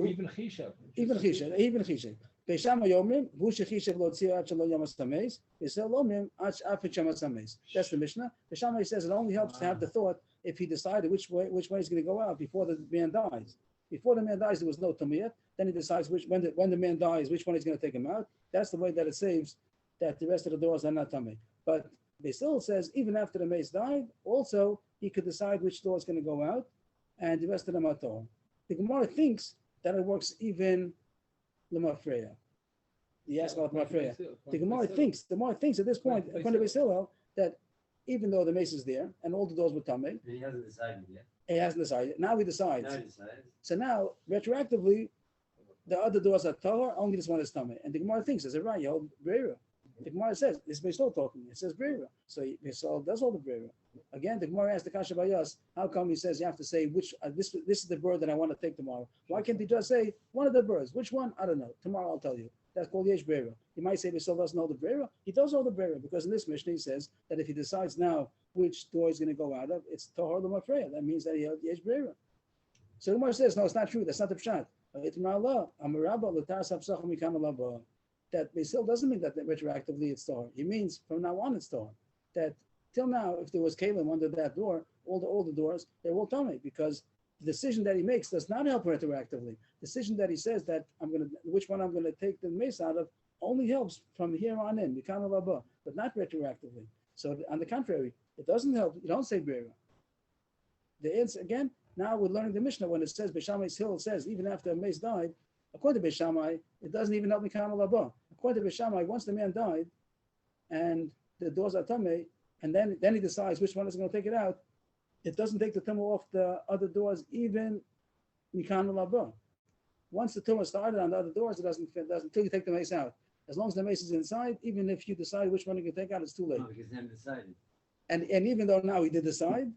even chishav. Even Chishev. Beishama Yomrim, Vushi Chishev Lo Tzia Ad Shelo Yamas Tameis, Yisrael Omrim Ad Afet Shamas Tameis. That's the Mishnah. Beishama says it only helps to have the thought if he decided which way he's going to go out before the man dies. Before the man dies, there was no Tamiyah. Then he decides when the man dies, which one he's going to take him out. That's the way that it saves that the rest of the doors are not Tamei. But Beisil says even after the mace died, also he could decide which door is going to go out, and the rest of them are Torah. The Gemara thinks that it works even Lemafreya. He asked about Lemafreya. The Gemara thinks at this point, according to Beisil, that even though the mace is there and all the doors were Tamei, he hasn't decided yet. he hasn't decided. Now he decides. Now he decided. So now, retroactively, the other doors are Torah, only this one is Tamei. And the Gemara thinks, is it right? You hold Breira. The Gemara says, this is still talking. It says Brera. So Beisol does all the Brera. Again, the Gemara asked the Kasha Bayas, how come he says you have to say which this is the bird that I want to take tomorrow? Why can't he just say one of the birds? Which one? I don't know. Tomorrow I'll tell you. That's called Yesh Brera. He might say Beisol doesn't know the Brera. He does know the Brera because in this Mishnah he says that if he decides now which door he's going to go out of, it's Tahor L'Mafreya. That means that he has Yesh Brera. So the Gemara says, no, it's not true. That's not the pshat. That Beisil doesn't mean that retroactively it's Tahor. He means from now on it's Tahor. That till now, if there was Kalim under that door, all the doors, they will tell me because the decision that he makes does not help retroactively. The decision that he says that which one I'm going to take the mace out of only helps from here on in, but not retroactively. So on the contrary, it doesn't help. You don't say Brera. The answer again. Now we're learning the Mishnah when it says Beishamai's Hill says even after a mace died, according to Beishamai, it doesn't even help Mikan Laba. According to Beishamai, once the man died and the doors are Tameh, and then he decides which one is going to take it out, it doesn't take the tumah off the other doors, even Mikan Laba. Once the tumah started on the other doors, it doesn't until you take the mace out. As long as the mace is inside, even if you decide which one you can take out, it's too late. No, because then decided. And even though now he did decide,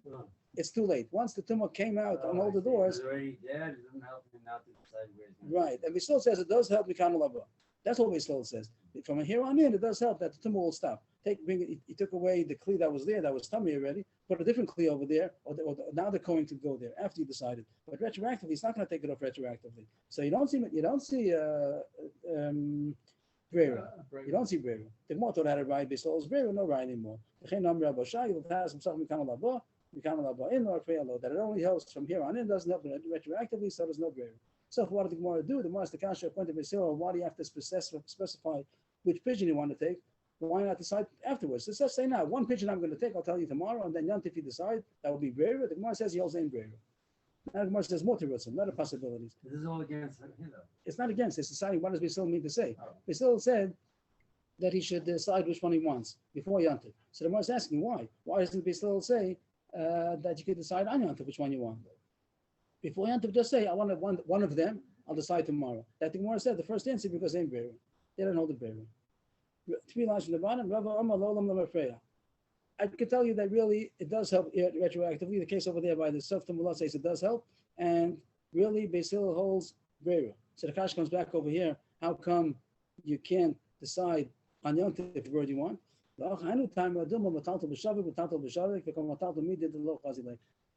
it's too late. Once the tumah came out on all the doors, Already dead, it doesn't help him now to decide where he's going. right? And Beisol says it does help Mikan Laba. That's what Beisol says. From here on in, it does help that the tumah will stop. He took away the kli that was there, that was tummy already, put a different kli over there, or now they're going to go there after you decided. But retroactively, he's not going to take it off retroactively. So you don't see Brera. You don't see Brera. The Gemara thought had a right. Beisol is Brera, no right anymore. That it only helps from here on in, doesn't help retroactively, so there's no Brera. So what did the Gemara do? The Gemara asked the Kasha, according to Beisol, why do you have to specify which pigeon you want to take? Why not decide afterwards? So let's say now, one pigeon I'm going to take, I'll tell you tomorrow, and then Yant, if you decide, that will be Brera. The Gemara says he also ain't Brera. Now the Gemara says more to Ritzim, not a possibilities. This is all against him, though. It's not against, it's deciding what does Beisol mean to say. Beisol said that he should decide which one he wants before Yantiv. So the Gemara is asking why? Why doesn't Beisol say that you could decide on Yantiv which one you want? Before Yantiv, just say, I want one of them, I'll decide tomorrow. That the Gemara said the first answer because they ain't Brera. They don't hold the Brera. 3 lines from the bottom. I could tell you that really it does help retroactively. The case over there by the Suf Mullah says it does help, and really Beisil holds Brera. So the Kash comes back over here. How come you can't decide on Yontif if word you want?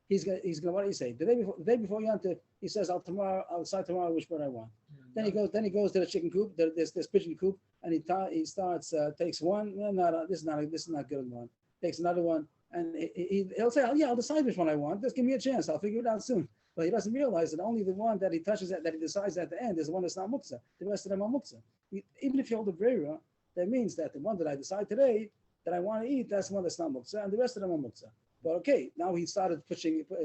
He's gonna what do you say? The day before Yontif, he says I'll decide tomorrow which bird I want. Then he goes to the chicken coop, this pigeon coop, and he starts takes one. No, this is not a good one. Takes another one, and he'll say, "Oh yeah, I'll decide which one I want. Just give me a chance. I'll figure it out soon." But he doesn't realize that only the one that he touches that he decides at the end is the one that's not muksa. The rest of them are muksa. Even if you hold the brera, that means that the one that I decide today that I want to eat, that's the one that's not muksa, and the rest of them are muksa. But okay, now he started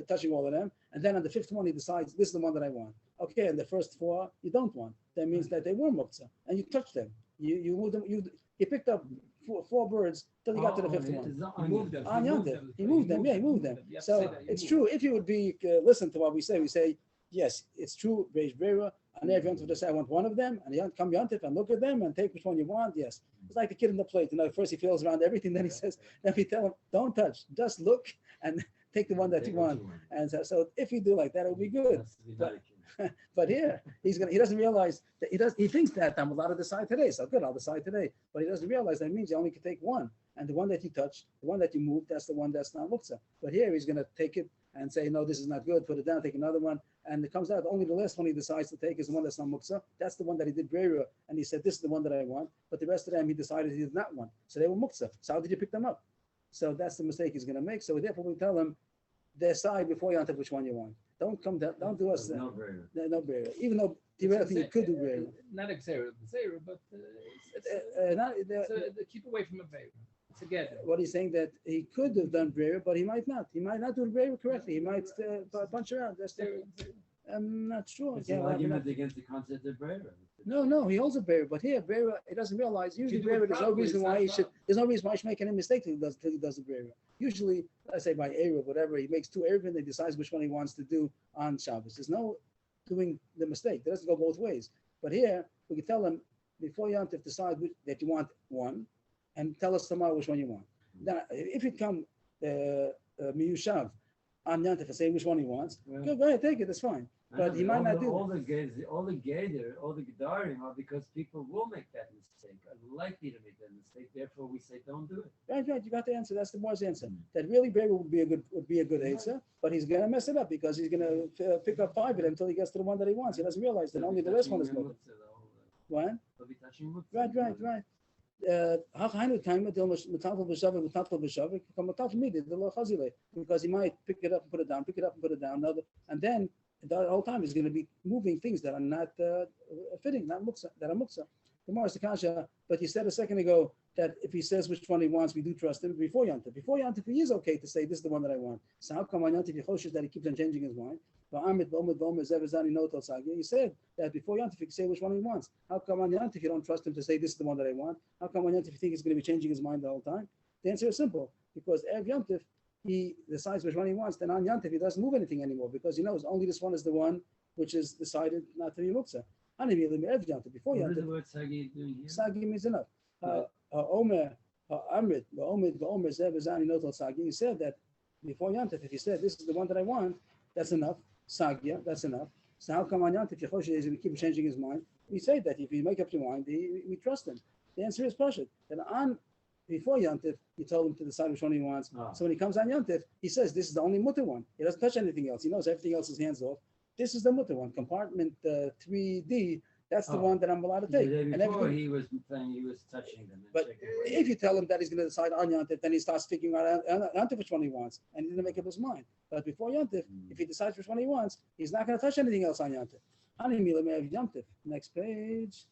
touching all of them, and then on the 5th one he decides this is the one that I want. Okay, and the first 4 you don't want. That means that they were muktzah, and you touched them. You moved them. You picked up 4 birds till you got to the 5th one. He moved them. On Yontif, he moved them. Yeah, he moved them. You have to So say that, it's you true. If you would be listen to what we say yes, it's true. Reish Brera, and every Yontif just say I want one of them, and you come Yontif and look at them and take which one you want. Yes, it's like the kid in the plate. First he feels around everything, then he says, then we tell him don't touch, just look and take the one that you want. And so if you do like that, it would be good. But here he doesn't realize that he thinks that I'm allowed to decide today. So good, I'll decide today. But he doesn't realize that means you only can take one. And the one that you touch, the one that you move, that's the one that's not muktzah. But here he's going to take it and say, no, this is not good, put it down, take another one. And it comes out only the last one he decides to take is the one that's not muktzah. That's the one that he did brera. And he said, this is the one that I want. But the rest of them he decided he did not want. So they were muktzah. So how did you pick them up? So that's the mistake he's going to make. So therefore we tell him, decide before you answer which one you want. Don't come down, don't do us No brera. no brera. Even though theoretically you could do brera. Not Xera, but keep away from a brera. Together. What he's saying that he could have done brera, but he might not. He might not do brera correctly. He might punch around. That's I'm not sure. It's an argument against the concept of brera. No, he holds a brera, but here brera, he doesn't realize. Usually brera, there's no reason why he should. There's no reason why he should make any mistake till he does the brera. Usually, let's say by Erev, whatever, he makes 2 Erev and he decides which one he wants to do on Shabbos. There's no doing the mistake. It doesn't go both ways. But here, we can tell him before Yom Tov decide that you want one, and tell us tomorrow which one you want. Then if you come miyushav on Yantif and say which one he wants, Yeah. go ahead, take it, that's fine. I know, But he might not do all the Geder, all the Gedarim are because people will make that mistake, are likely to make that mistake. Therefore, we say don't do it. Right, you got the answer. That's the Gemara's answer. That really Be'er would be a good answer, but he's gonna mess it up because he's gonna pick up 5 of them until he gets to the one that he wants. He doesn't realize that only the last one is good. What? They'll be touching muktzah. Right. Because he might pick it up and put it down, and then the whole time he's going to be moving things that are not fitting, not muksa, that are muksa. Tomorrow's the kasha, but you said a second ago that if he says which one he wants, we do trust him before Yantif. Before Yantif, he is okay to say this is the one that I want. So how come on Yantif Yechoshes that he keeps on changing his mind? You said that before Yantif you can say which one he wants. How come on Yantif you don't trust him to say this is the one that I want? How come on Yantif you think he's going to be changing his mind the whole time? The answer is simple, because Erev Yantif he decides which one he wants. Then on Yantif he doesn't move anything anymore because he knows only this one is the one which is decided not to be muksa. Before What is Yantif, the word Sagi doing here? Sagi means enough. Omer, Amrit, Omer, Zev, Zani, Notel Sagi. He said that before Yantif, if he said this is the one that I want, that's enough. Sagia, that's enough. So how come on Yantif Yechosh is going to keep changing his mind? We say that if you make up your mind, we trust him. The answer is Pashut. That on before Yantif, you told him to decide which one he wants. So when he comes on Yantif, he says this is the only mutter one. He doesn't touch anything else. He knows everything else is hands off. This is the mutter one. Compartment 3D. That's the one that I'm allowed to The take. day And before everything. he was saying he was touching them. And But checking. if you tell him that he's going to decide on Yantif, then he starts figuring out Yantif which one he wants, and he didn't make up his mind. But before Yantif, if he decides which one he wants, he's not going to touch anything else on Yantif. Yantif. Next page.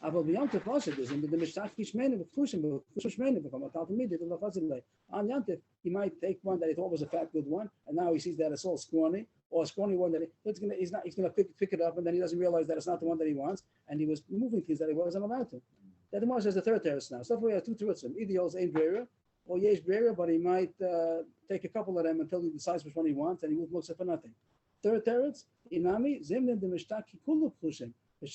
אבל ביום תפוס it is, and the Mishnah Kishmeni with Kushim, Kushmeni become a Talmud, the Lachazilay. On Yantif, he might take one that he thought was a fat good one, and now he sees that it's all scrawny, or a scrawny one that he's gonna pick it up, and then he doesn't realize that it's not the one that he wants, and he was moving things that he wasn't allowed to. That the Gemara says the third terrace now. So we have two terutzim. Either he holds ein brera, or yesh brera, but he might take a couple of them until he decides which one he wants, and he looks for nothing. Third terrace, inami zimnin de mishtaki kulu kushim. That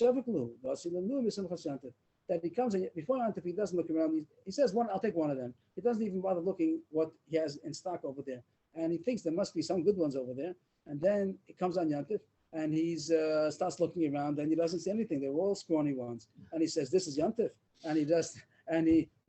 he comes in before Yantif, he doesn't look around. He says one, I'll take one of them. He doesn't even bother looking what he has in stock over there, and he thinks there must be some good ones over there. And then it comes on Yantif, and he's starts looking around, and he doesn't see anything. They're all scrawny ones, and he says, "This is Yantif," and he's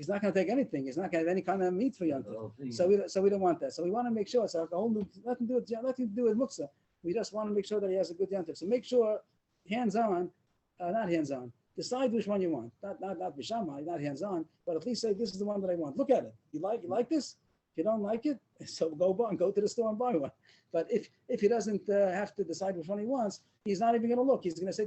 not going to take anything. He's not going to have any kind of meat for Yantif. So we don't want that. So we want to make sure it's like a whole new, nothing to do with muksa. We just want to make sure that he has a good Yantif. So make sure hands-on. Not hands-on. Decide which one you want. Not b'shamai, not hands-on, but at least say this is the one that I want. Look at it. You like this? If you don't like it, so go to the store and buy one. But if he doesn't have to decide which one he wants, he's not even going to look. He's going to say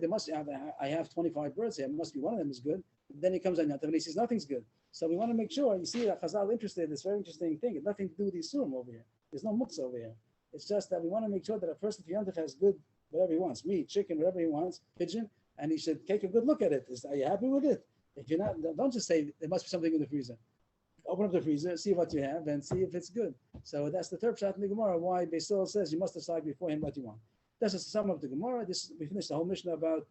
I have 25 birds here. Must be one of them is good. Then he comes on Yantav and he says nothing's good. So we want to make sure. You see, Chazal interested in this very interesting thing. It's nothing to do with the Yisurim over here. There's no muktzah over here. It's just that we want to make sure that a person for Yantav has good whatever he wants, meat, chicken, whatever he wants, pigeon. And he should take a good look at it. Are you happy with it? If you're not, don't just say there must be something in the freezer. Open up the freezer, see what you have, and see if it's good. So that's the third shot in the Gemara. Why Beisol says you must decide beforehand what you want. That's a sum of the Gemara. We finished the whole Mishnah about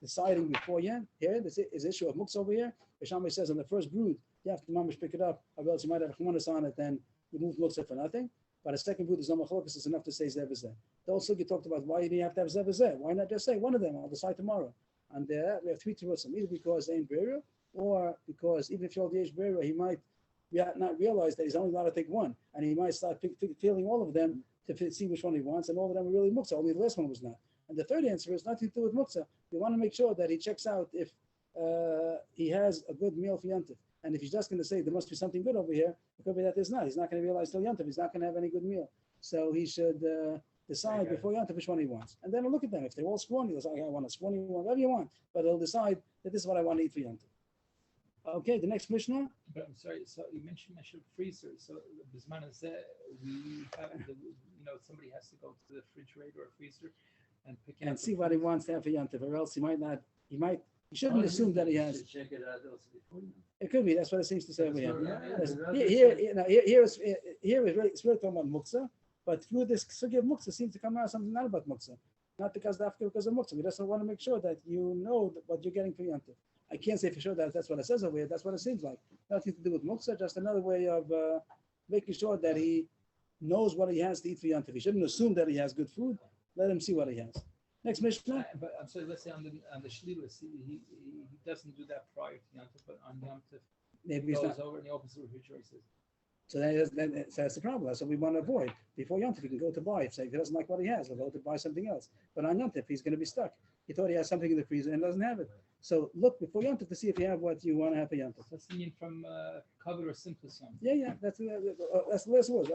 deciding beforehand. Here, this is issue of muktzah over here. Beishamai says on the first brood, you have to mamish pick it up, or else you might have a chmanis on it, then you move muktzah for nothing. But a second brood is no machlokas, is enough to say zev zeh. Also, you talked about why do you have to have zev zeh? Why not just say one of them? I'll decide tomorrow. And there we have three terutzim, either because ain't burial, or because even if you're the age burial, he might not realize that he's only allowed to take one, and he might start feeling all of them to see which one he wants, and all of them are really muktzah. Only the last one was not. And the third answer is nothing to do with muktzah. You want to make sure that he checks out if he has a good meal for Yantif. And if he's just going to say there must be something good over here, it could be that there's not. He's not going to realize till Yantif. He's not going to have any good meal. So he should decide before Yantif which one he wants. And then he'll look at them. If they're all scrawny, he'll say, I want a scrawny one, whatever you want. But he'll decide that this is what I want to eat for Yantif. Okay, the next Mishnah. But I'm sorry. So you mentioned freezer. So Bisman said we have somebody has to go to the refrigerator or freezer and pick And out see the what he fruits. wants to have for Yantif, or else he shouldn't assume that he has. Check it out also before you. It could be. That's what it seems to say over here. Yeah, Here is really talking about muktzah, but through this sugi of muktzah seems to come out something not about muktzah, not because of muktzah. We just want to make sure that you know what you're getting for Yantif. I can't say for sure that that's what it says over here. That's what it seems like. Nothing to do with muksa, just another way of making sure that he knows what he has to eat for Yom Tov. He shouldn't assume that he has good food. Let him see what he has. Next Mishnah. But I'm sorry, let's say on the Shlilas, he doesn't do that prior to Yom Tov, but on Yom Tov, Maybe he he's goes not. over and he opens the refrigerator. He says, So that's the problem. That's what we want to avoid. Before Yom Tov, he can go to buy. Say if he doesn't like what he has, he'll go to buy something else. But on Yom Tov, he's going to be stuck. He thought he has something in the freezer and doesn't have it. So look before Yom Tov to see if you have what you want to have for Yom Tov. that's the mean from cover or simplest Yom Tov. Yeah, that's the last word.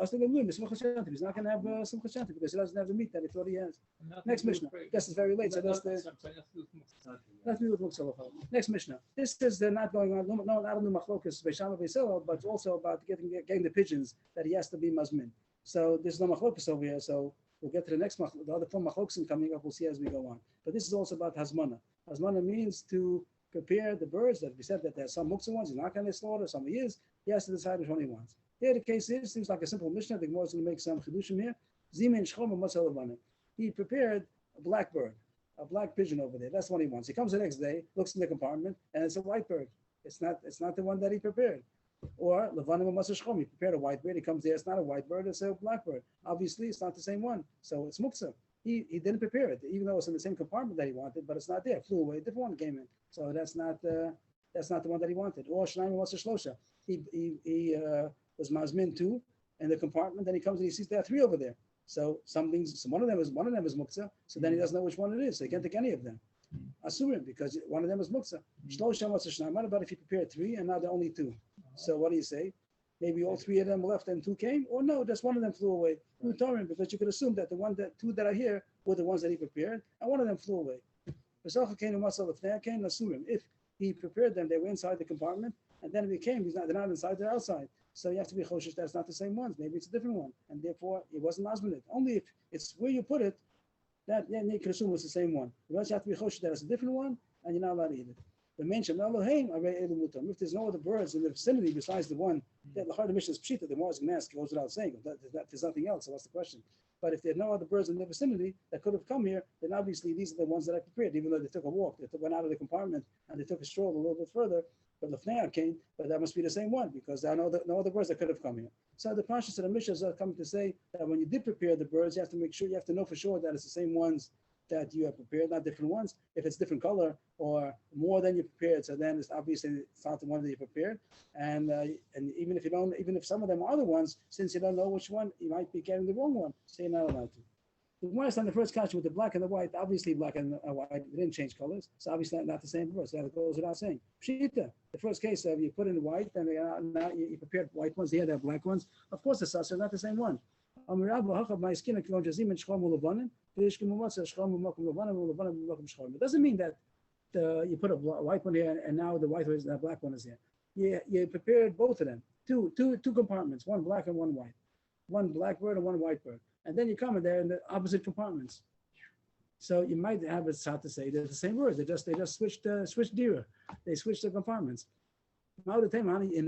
He's not going to have Simchas Yom Tov because he doesn't have the meat that he thought he has. Nothing Next to do with Mishnah. prayer. Guess it's very late, so that's the. Sorry, nothing to do with muktzah. Let's do with Muktzah. Next Mishnah. This is not going on. No, not only machlokas Beishama Beiselo, but also about getting the pigeons that he has to be mazmin. So there's no machlokas over here. So we'll get to the next the other four machlokas coming up. We'll see as we go on. But this is also about hazmana. Hazmana means to prepare the birds. That we said that there's some muktzah ones. He's not going to slaughter. Some he is. He has to decide which one he wants. Here the case is seems like a simple Mishnah. The Gemara is going to make some chidushim here. Zimin shchom matzah. He prepared a black bird. A black pigeon over there. That's what he wants. He comes the next day, looks in the compartment, and it's a white bird. It's not the one that he prepared. Or Levanim Masashchom, he prepared a white bird. He comes there, it's not a white bird, it's a black bird. Obviously, it's not the same one. So it's muktzah. He didn't prepare it, even though it's in the same compartment that he wanted, but it's not there. It flew away, a different one came in. So that's not the one that he wanted. Or Shnaim Masashlosha. He was mazmin too in the compartment, then he comes and he sees there are three over there. So one of them is muktzah. So then he doesn't know which one it is. So he can't take any of them. Asurim, because one of them is muktzah. What about if he prepared three and now there are only two? So what do you say? Maybe all three of them left and two came, or no, just one of them flew away. Because you could assume that two that are here were the ones that he prepared, and one of them flew away. If he prepared them, they were inside the compartment, and then they're not inside, they're outside. So you have to be choshesh that's not the same ones. Maybe it's a different one, and therefore it wasn't mazminit. Only if it's where you put it, that you can assume it's the same one. You also have to be choshesh that it's a different one, and you're not allowed to eat it. The mention if there's no other birds in the vicinity besides the one that the heart of the mission is pshita, the Mars gonna ask, goes without saying. There's nothing else. So what's the question? But if there are no other birds in the vicinity that could have come here, then obviously these are the ones that I prepared. Even though they took a walk, went out of the compartment and they took a stroll a little bit further. But Lefnei came, but that must be the same one because there are no other birds that could have come here. So the Pashas of the Mishnah is coming to say that when you did prepare the birds, you have to make sure, you have to know for sure that it's the same ones that you have prepared, not different ones. If it's different color or more than you prepared, so then it's obviously it's not the one that you prepared. And even if some of them are the ones, since you don't know which one, you might be getting the wrong one. So you're not allowed to. The Gemara on the first kasha with the black and the white, obviously black and white, they didn't change colors, so obviously not the same bird. So that goes without saying. Pshita, the first case of you put in the white, then now you prepared white ones, here they have black ones. Of course, the sasa not the same one. It doesn't mean that you put a white one here and now the white one is the black one is here. You prepared both of them, two compartments, one black and one white, one black bird and one white bird, and then you come in there in the opposite compartments. So you might have it hard to say they're the same bird. They just switched deer. They switched the compartments. Now the time he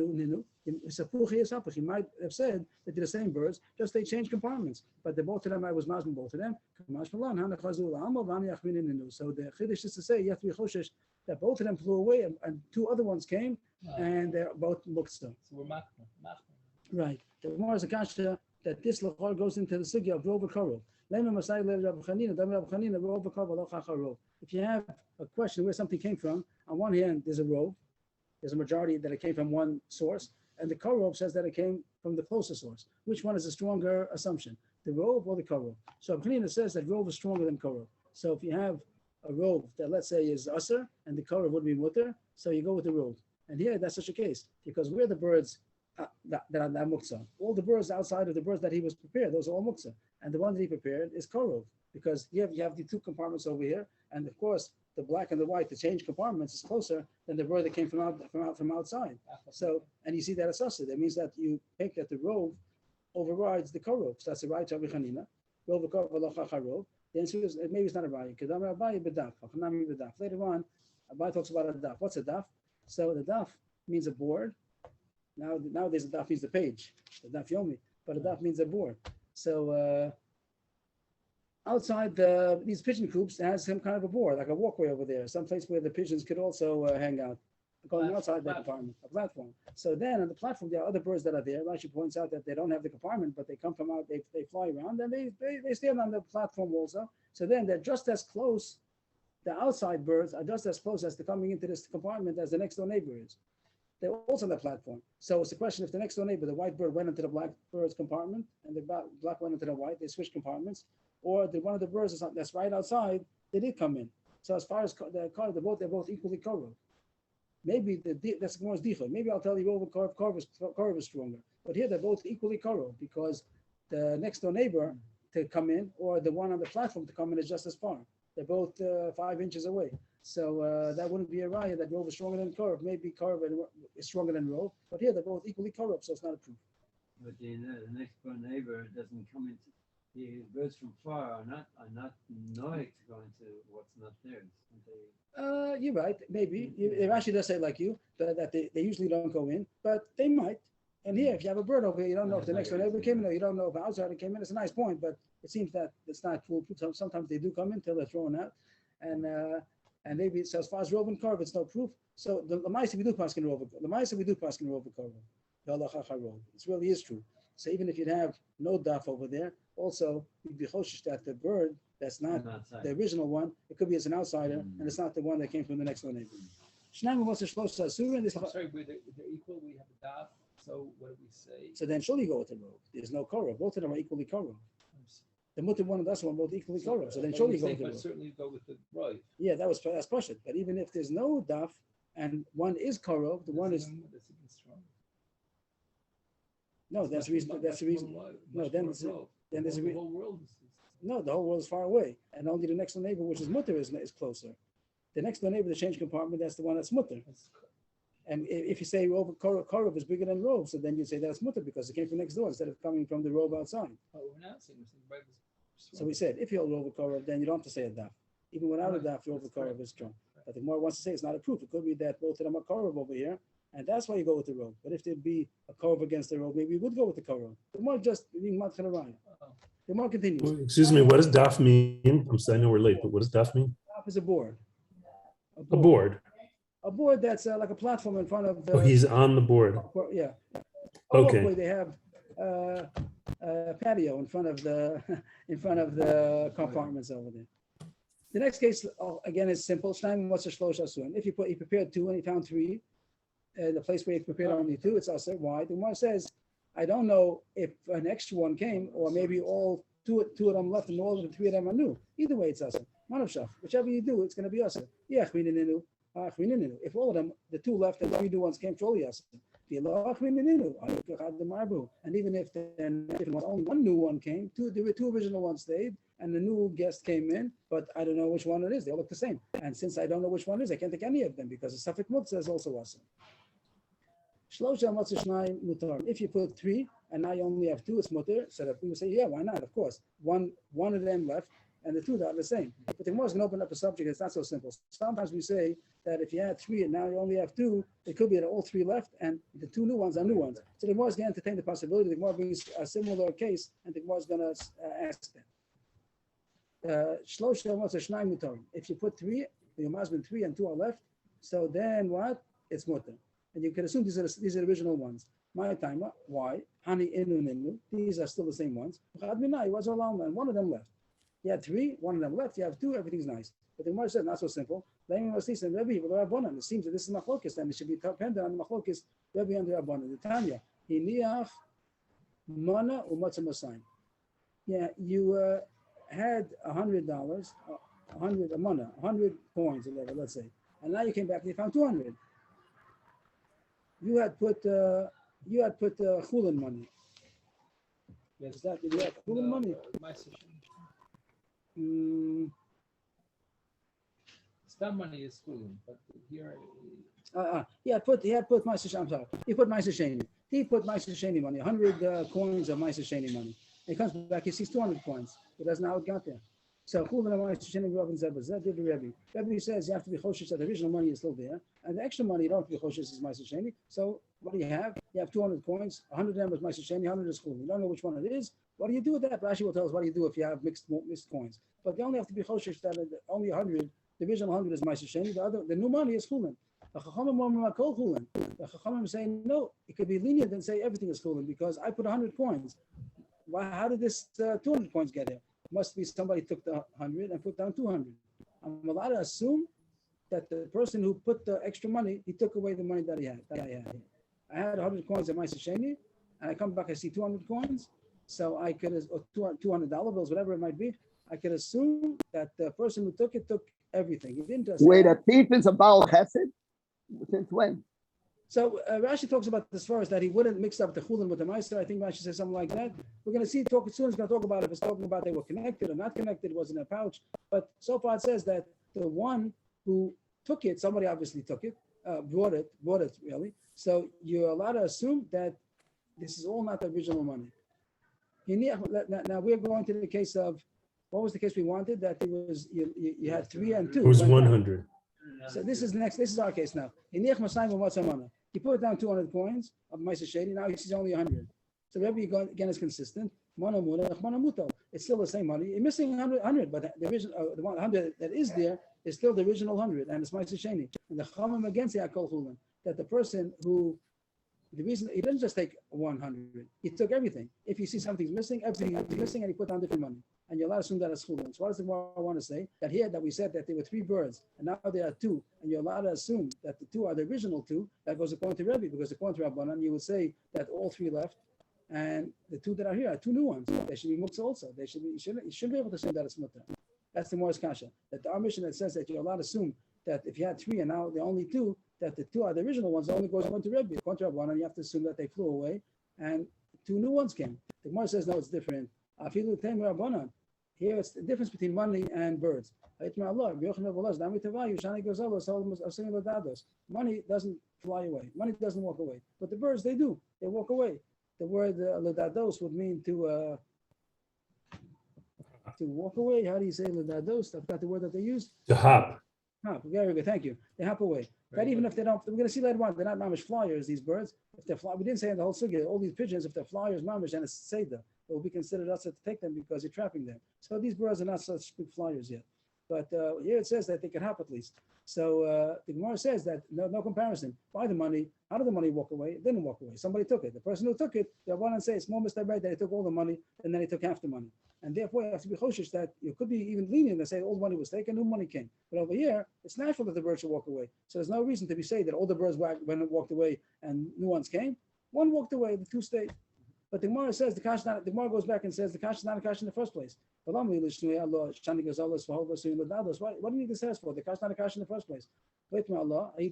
might have said that they're the same birds, just they changed compartments. But both of them, I was mazmin both of them. So the chiddush is to say you have to be choshesh that both of them flew away and two other ones came and they're both muktzah. So we're machmir. Right. The Gemara is a kasha that this lachor goes into the sugya of rov v'karov. If you have a question where something came from, on one hand there's a rov. There's a majority that it came from one source, and the Korov says that it came from the closest source. Which one is a stronger assumption, the Rov or the Korov? So Abchanina says that Rov is stronger than Korov. So if you have a Rov that let's say is Aser, and the Korov would be Mutter, so you go with the Rov. And here that's such a case, because we're the birds that are Muktzah. All the birds outside of the birds that he was prepared, those are all Muktzah. And the one that he prepared is Korov, because you have the two compartments over here, and of course, the black and the white, the change compartments is closer than the bird that came from outside. So, and you see that associated. That means that you think that the rov overrides the korov. So that's the right of Chanina. Rov korov v'locha charov. The answer is maybe it's not a raya. Kedam Abaye bedaf. Hachanami bedaf. Later on, Abaye talks about a daf. What's a daf? So the daf means a board. Nowadays the daf means the page, the daf yomi, but a daf means a board. So outside these pigeon coops has some kind of a board, like a walkway over there, some place where the pigeons could also hang out, going outside that compartment, a platform. So then on the platform, there are other birds that are there. Rashi points out that they don't have the compartment, but they come from out, they fly around, and they stand on the platform also. So then they're just as close, the outside birds are just as close as to coming into this compartment as the next door neighbor is. They're also on the platform. So it's a question if the next door neighbor, the white bird went into the black bird's compartment and the black went into the white, they switched compartments, or the one of the birds that's right outside, they did come in. So as far as the car, they're both equally covered. Maybe that's more dicha. Maybe I'll tell you over Korov is stronger. But here they're both equally Korov because the next door neighbor to come in or the one on the platform to come in is just as far. They're both 5 inches away. So that wouldn't be a raya that Rov is stronger than Korov. Maybe Korov is stronger than Rov, but here they're both equally Korov, so it's not a proof. But the next door neighbor doesn't come into, the birds from far are not annoyed to go into what's not theirs. You're right. Maybe it actually does say like you that they usually don't go in, but they might. And here, if you have a bird over here, you don't know if the next door neighbor came in, or you don't know if an outsider came in. It's a nice point, but it seems that it's not foolproof. Sometimes they do come in until they're thrown out, and maybe so as far as Rov and Korov, it's no proof. So the Lamaisa we do pass in Rov, the Lamaisa we do pass in Rov and Korov. It really is true. So even if you'd have no daf over there, also you'd be choshish that the bird that's not the original one, it could be as an outsider, and it's not the one that came from the next door neighbor. I'm sorry, they're equal. We have a daf. So what do we say? So then surely you go with the Rov. There's no Korov. Both of them are equally Korov. The mutter one and this one both equally Korov. So then surely you go with the Rov. Certainly go with the right. Yeah, that's Pashut. But even if there's no daf and one is Korov, the one is no. That's the reason. That's the reason. No, then there's a reason. No, the whole world is far away, and only the next door neighbor, which is mutter, is closer. The next door neighbor, the change compartment, that's the one that's mutter. And if you say Korov is bigger than Rov, so then you say that's mutter because it came from next door instead of coming from the Rov outside. So we said if you hold Rov Korov, then you don't have to say a daf. Even without a daf, Rov Korov is strong. But the more wants to say it's not a proof. It could be that both of them are Korov over here, and that's why you go with the Rov. But if there'd be a Korov against the Rov, maybe you would go with the Korov. The more just being matching around. The more continues. Well, excuse me, what does daf mean? I'm sorry, I know we're late, but what does daf mean? Daf is a board. A board. A board that's like a platform in front of the. Oh, he's on the board. Yeah. Okay. They have a patio in front of the compartments over there. The next case again is simple. If he prepared 2 and he found 3, the place where he prepared only 2, it's also why. The one says, I don't know if an extra one came or maybe all two of them left and all of the 3 of them are new. Either way, it's us. Whichever you do, it's going to be us. Yeah, if all of them, the 2 left and 3 new ones came, surely us. And even if only 1 new one came, there were 2 original ones stayed, and the new guest came in, but I don't know which one it is. They all look the same. And since I don't know which one it is, I can't take any of them because the Safek Mut says also us. If you put 3 and now you only have 2, it's mutter. So that people say, yeah, why not? Of course, one of them left, and the 2 are the same. But the Gemara is going to open up a subject. It's not so simple. Sometimes we say that if you had 3 and now you only have 2, it could be that all 3 left and the 2 new ones are new ones. So the Gemara is going to entertain the possibility. The Gemara brings a similar case, and the Gemara is going to ask them. If you put 3, your husband 3 and 2 are left. So then what? It's mutter. And you can assume these are the original ones. My time, why? Hani inu ninu. These are still the same ones. He was alone, and 1 of them left. You had 3, 1 of them left. You have 2, everything's nice. But the Gemara said not so simple. It seems that this is machlokes, and it should be dependent on the machlokes. Rebbe and the Rabbanan. The Tanya, hiniach mana umatzah masayin. Yeah, you had $100, 100 a mana, 100 coins, or whatever. Let's say, and now you came back and you found 200. You had put chulin money. Yes, that you had chulin money. Stam money is chulin, but here. He had put Ma'aser. I'm sorry. He put Ma'aser Sheni. He put Ma'aser Sheni money. 100 coins of Ma'aser Sheni money. He comes back. He sees 200 coins. He doesn't know how it got there. So chulin and Ma'aser Sheni Rav and Zebra. That did the Rebbe. Rebbe says you have to be choshesh that the original money is still there, and the extra money you don't have to be choshesh is Ma'aser Sheni. So what do you have? You have 200 coins. 100 of them is Ma'aser Sheni, 100 is Chulin. You don't know which one it is. What do you do with that? Rashi will tell us what do you do if you have mixed coins. But you only have to be choshesh that only 100, the original 100 is Ma'aser Sheni. The new money is Chulin. The Chachamim are kol Chulin. The Chachamim say no. It could be lenient and say everything is Chulin because I put 100 coins. Why? How did this 200 coins get here? Must be somebody took the 100 and put down 200. I'm allowed to assume that the person who put the extra money, he took away the money that I had. I had 100 coins at Ma'aser Sheni, and I come back, I see 200 coins, so I could, or $200 bills, whatever it might be, I could assume that the person who took it took everything. He didn't just Wait, a thief is a Baal Chesed? Since when? So Rashi talks about this first, that he wouldn't mix up the Chulin with the Meister. I think Rashi says something like that. We're going to see, soon he's going to talk about if it's talking about they were connected or not connected, it was in a pouch. But so far it says that the one who took it, somebody obviously took it, brought it really. So you're allowed to assume that this is all not the original money. Now we're going to the case of, what was the case we wanted? That it was, you had 3 and 2. It was 100. So this is our case now. He put down 200 coins of Ma'aser Sheni. Now he sees only 100. So Rebbe again is consistent. It's still the same money. You're missing 100, but the original, the 100 that is there is still the original 100, and it's Ma'aser Sheni. And the Chachamim against Yakol Chulin, that the person who, the reason he didn't just take 100, he took everything. If you see something's missing, everything is missing, and he put down different money. And you're allowed to assume that it's Chulin. So what does the Gemara want to say? That here that we said that there were 3 birds, and now there are 2, and you're allowed to assume that the 2 are the original 2. That goes according to Rebbe, because according to Rabbanan, you would say that all 3 left, and the 2 that are here are 2 new ones. They should be muktzah also. They should be. You shouldn't be able to assume that it's mutter. That's the Morris Kasha. That our mission that says that you're allowed to assume that if you had 3 and now the only 2, that the 2 are the original ones. Only goes according to Rebbe. According to Rabbanan, you have to assume that they flew away, and 2 new ones came. The Gemara says no, it's different. Here it's the difference between money and birds. Money doesn't fly away. Money doesn't walk away. But the birds, they do. They walk away. The word ledados would mean to walk away. How do you say ledados? I've got the word that they use. To hop. Hop. Very good. Thank you. They hop away. That even if they don't, we're going to see later on, they're not mamish flyers, these birds. If they're we didn't say in the whole sugya, all these pigeons, if they're flyers, mamish, and it's seder, it will be considered us to take them because you're trapping them. So these birds are not such big flyers yet. But here it says that they can hop at least. So the Gemara says that no comparison. By the money, how did the money walk away? It didn't walk away. Somebody took it. The person who took it, the one and say it's more mistabed that he took all the money and then he took half the money. And therefore, you have to be choshish that you could be even lenient and say all the money was taken, new money came. But over here, it's natural that the birds should walk away. So there's no reason to be saying that all the birds walked away and new ones came. One walked away, the 2 stayed. But the Gemara says the Gemara goes back and says the kash is not a kash in the first place. What do you need to say for? The kash is not a kash in the first place. Wait a Allah. The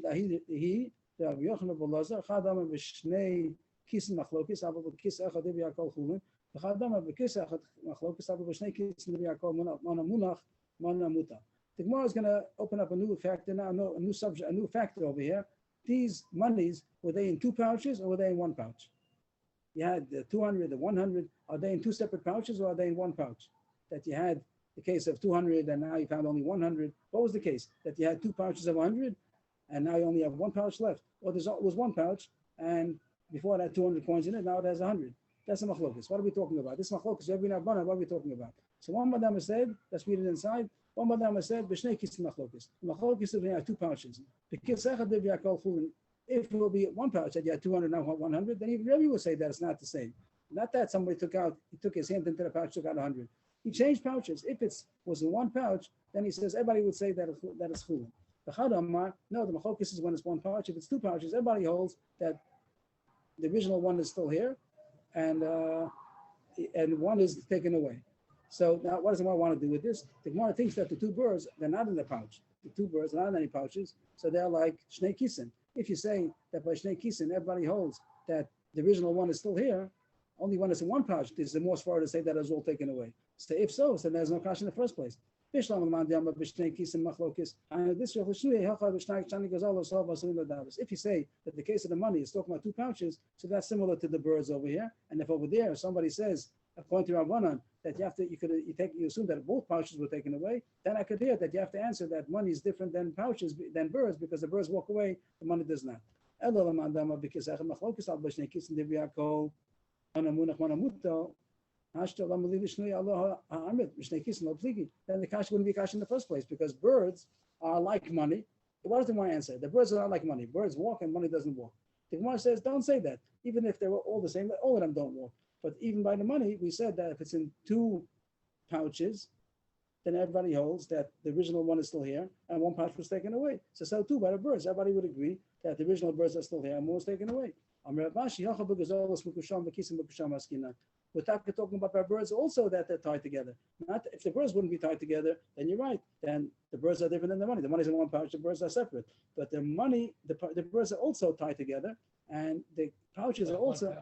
Gemara is going to open up a new factor now, a new subject, a new factor over here. These monies, were they in 2 pouches or were they in 1 pouch? You had the 200, the 100. Are they in 2 separate pouches or are they in 1 pouch? That you had the case of 200 and now you found only 100. What was the case? That you had 2 pouches of 100 and now you only have 1 pouch left. Or there was 1 pouch and before it had 200 coins in it, now it has 100. That's a machlokus. What are we talking about? This machlokus, every Rabbanan, what are we talking about? So one madam has said, let's read it inside. One madam has said, b'shnei kisim machlokus. Machlokus is when you have 2 pouches. If it will be 1 pouch that you had 200, now 100, then even Rebbe will say that it's not the same. Not that somebody he took his hand into the pouch, took out 100. He changed pouches. If it was in 1 pouch, then he says everybody would say that it's chulin. The Chadamar, no, the machlokus is when it's 1 pouch. If it's 2 pouches, everybody holds that the original one is still here, and one is taken away. So now, what does the Gemara want to do with this? The Gemara thinks that the 2 birds, they're not in the pouch. The 2 birds are not in any pouches, so they're like shnei kisim. If you say that by shnei kisim, everybody holds that the original one is still here, only when it's in 1 pouch, there's the more far to say that it's all taken away. So if so, then there's no kash in the first place. If you say that the case of the money is talking about 2 pouches, so that's similar to the birds over here. And if over there somebody says, according to Rabbanan, that you assume that both pouches were taken away, then I could hear that you have to answer that money is different than pouches, than birds, because the birds walk away, the money does not. אלא למען דמה בכיסא אחד מחלוקת על בשני כיסים דברי הכל, אנא מונח מנה מוטו, השתא למה לי לשנוי אלוה האמת, בשני כיסים לא פליגי. Then the cash wouldn't be cash in the first place because birds are like money. What does the Gemara answer? The birds are not like money. Birds walk and money doesn't walk. The Gemara says, don't say that. Even if they were all the same, all of them don't walk. But even by the money, we said that if it's in two pouches, then everybody holds that the original one is still here and one pouch was taken away. So too by the birds, everybody would agree that the original birds are still here and one was taken away. We're talking about our birds also that they're tied together. Not if the birds wouldn't be tied together, then you're right. Then the birds are different than the money. The money's in one pouch, the birds are separate. But the money, the birds are also tied together, and the pouches are also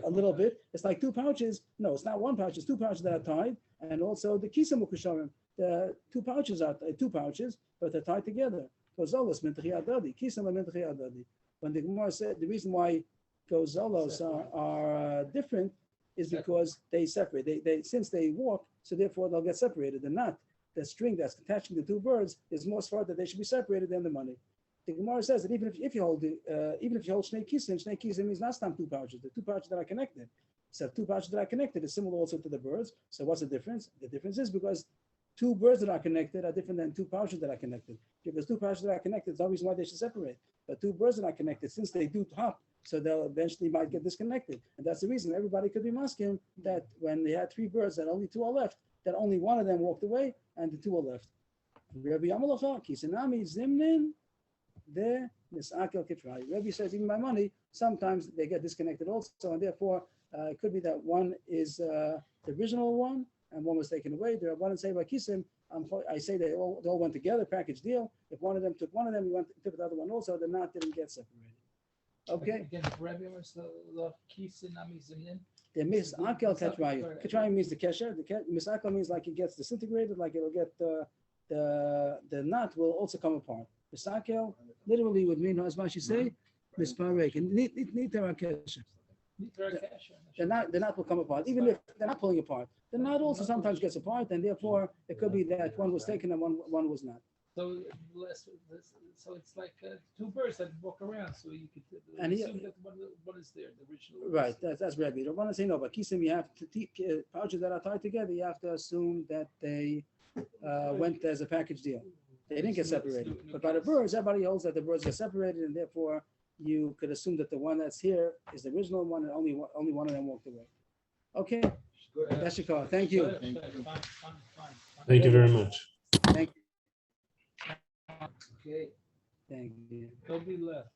a little bit. It's like two pouches. No, it's not one pouch. It's two pouches that are tied, and also the kisam ukushavim. The two pouches are two pouches, but they're tied together. When the Gemara said the reason why gozolos are different is because they separate. They since they walk, so therefore they'll get separated. The knot, the string that's attaching the two birds, is more smart that they should be separated than the money. The Gemara says that even if you hold shnei kisim means not stam two pouches. The two pouches that are connected. So two pouches that are connected is similar also to the birds. So what's the difference? The difference is because two birds that are connected are different than two pouches that are connected. Because two pouches that are connected is the reason why they should separate. But two birds that are connected, since they do hop, so they'll eventually might get disconnected. And that's the reason everybody could be masking that when they had three birds and only two are left, that only one of them walked away and the two are left. Rabbi Yamalacha, Kisanami, Zimnin, the Misakel Kitrai. Rabbi says even by money, sometimes they get disconnected also, and therefore it could be that one is the original one and one was taken away. There are one and say by Kisim, I say they all went together, package deal. If one of them took one of them, you took the other one also, the knot didn't get separated. Okay. Again, Rabbi was the Kisinami Zimnin. The misakel ketrayu. Ketrayu means the kesher. The misakel means like it gets disintegrated, like it'll get the knot will also come apart. Misakel literally would mean, as much you say, misparek and nitara kesher. The knot will come apart, even if they're not pulling apart. The knot also sometimes gets apart, and therefore it could be that one was taken and one was not. So it's like two birds that walk around. So you could assume that one is there, the original. Right, that's Rabbi. You don't want to say no, but kisim, you have to pouches that are tied together. You have to assume that they went as a package deal. They didn't get separated. But by the birds, everybody holds that the birds get separated, and therefore you could assume that the one that's here is the original one, and only one of them walked away. Okay, that's your call. Thank you. Fine. Thank you very much. Thank you. Okay. Thank you. Nobody left.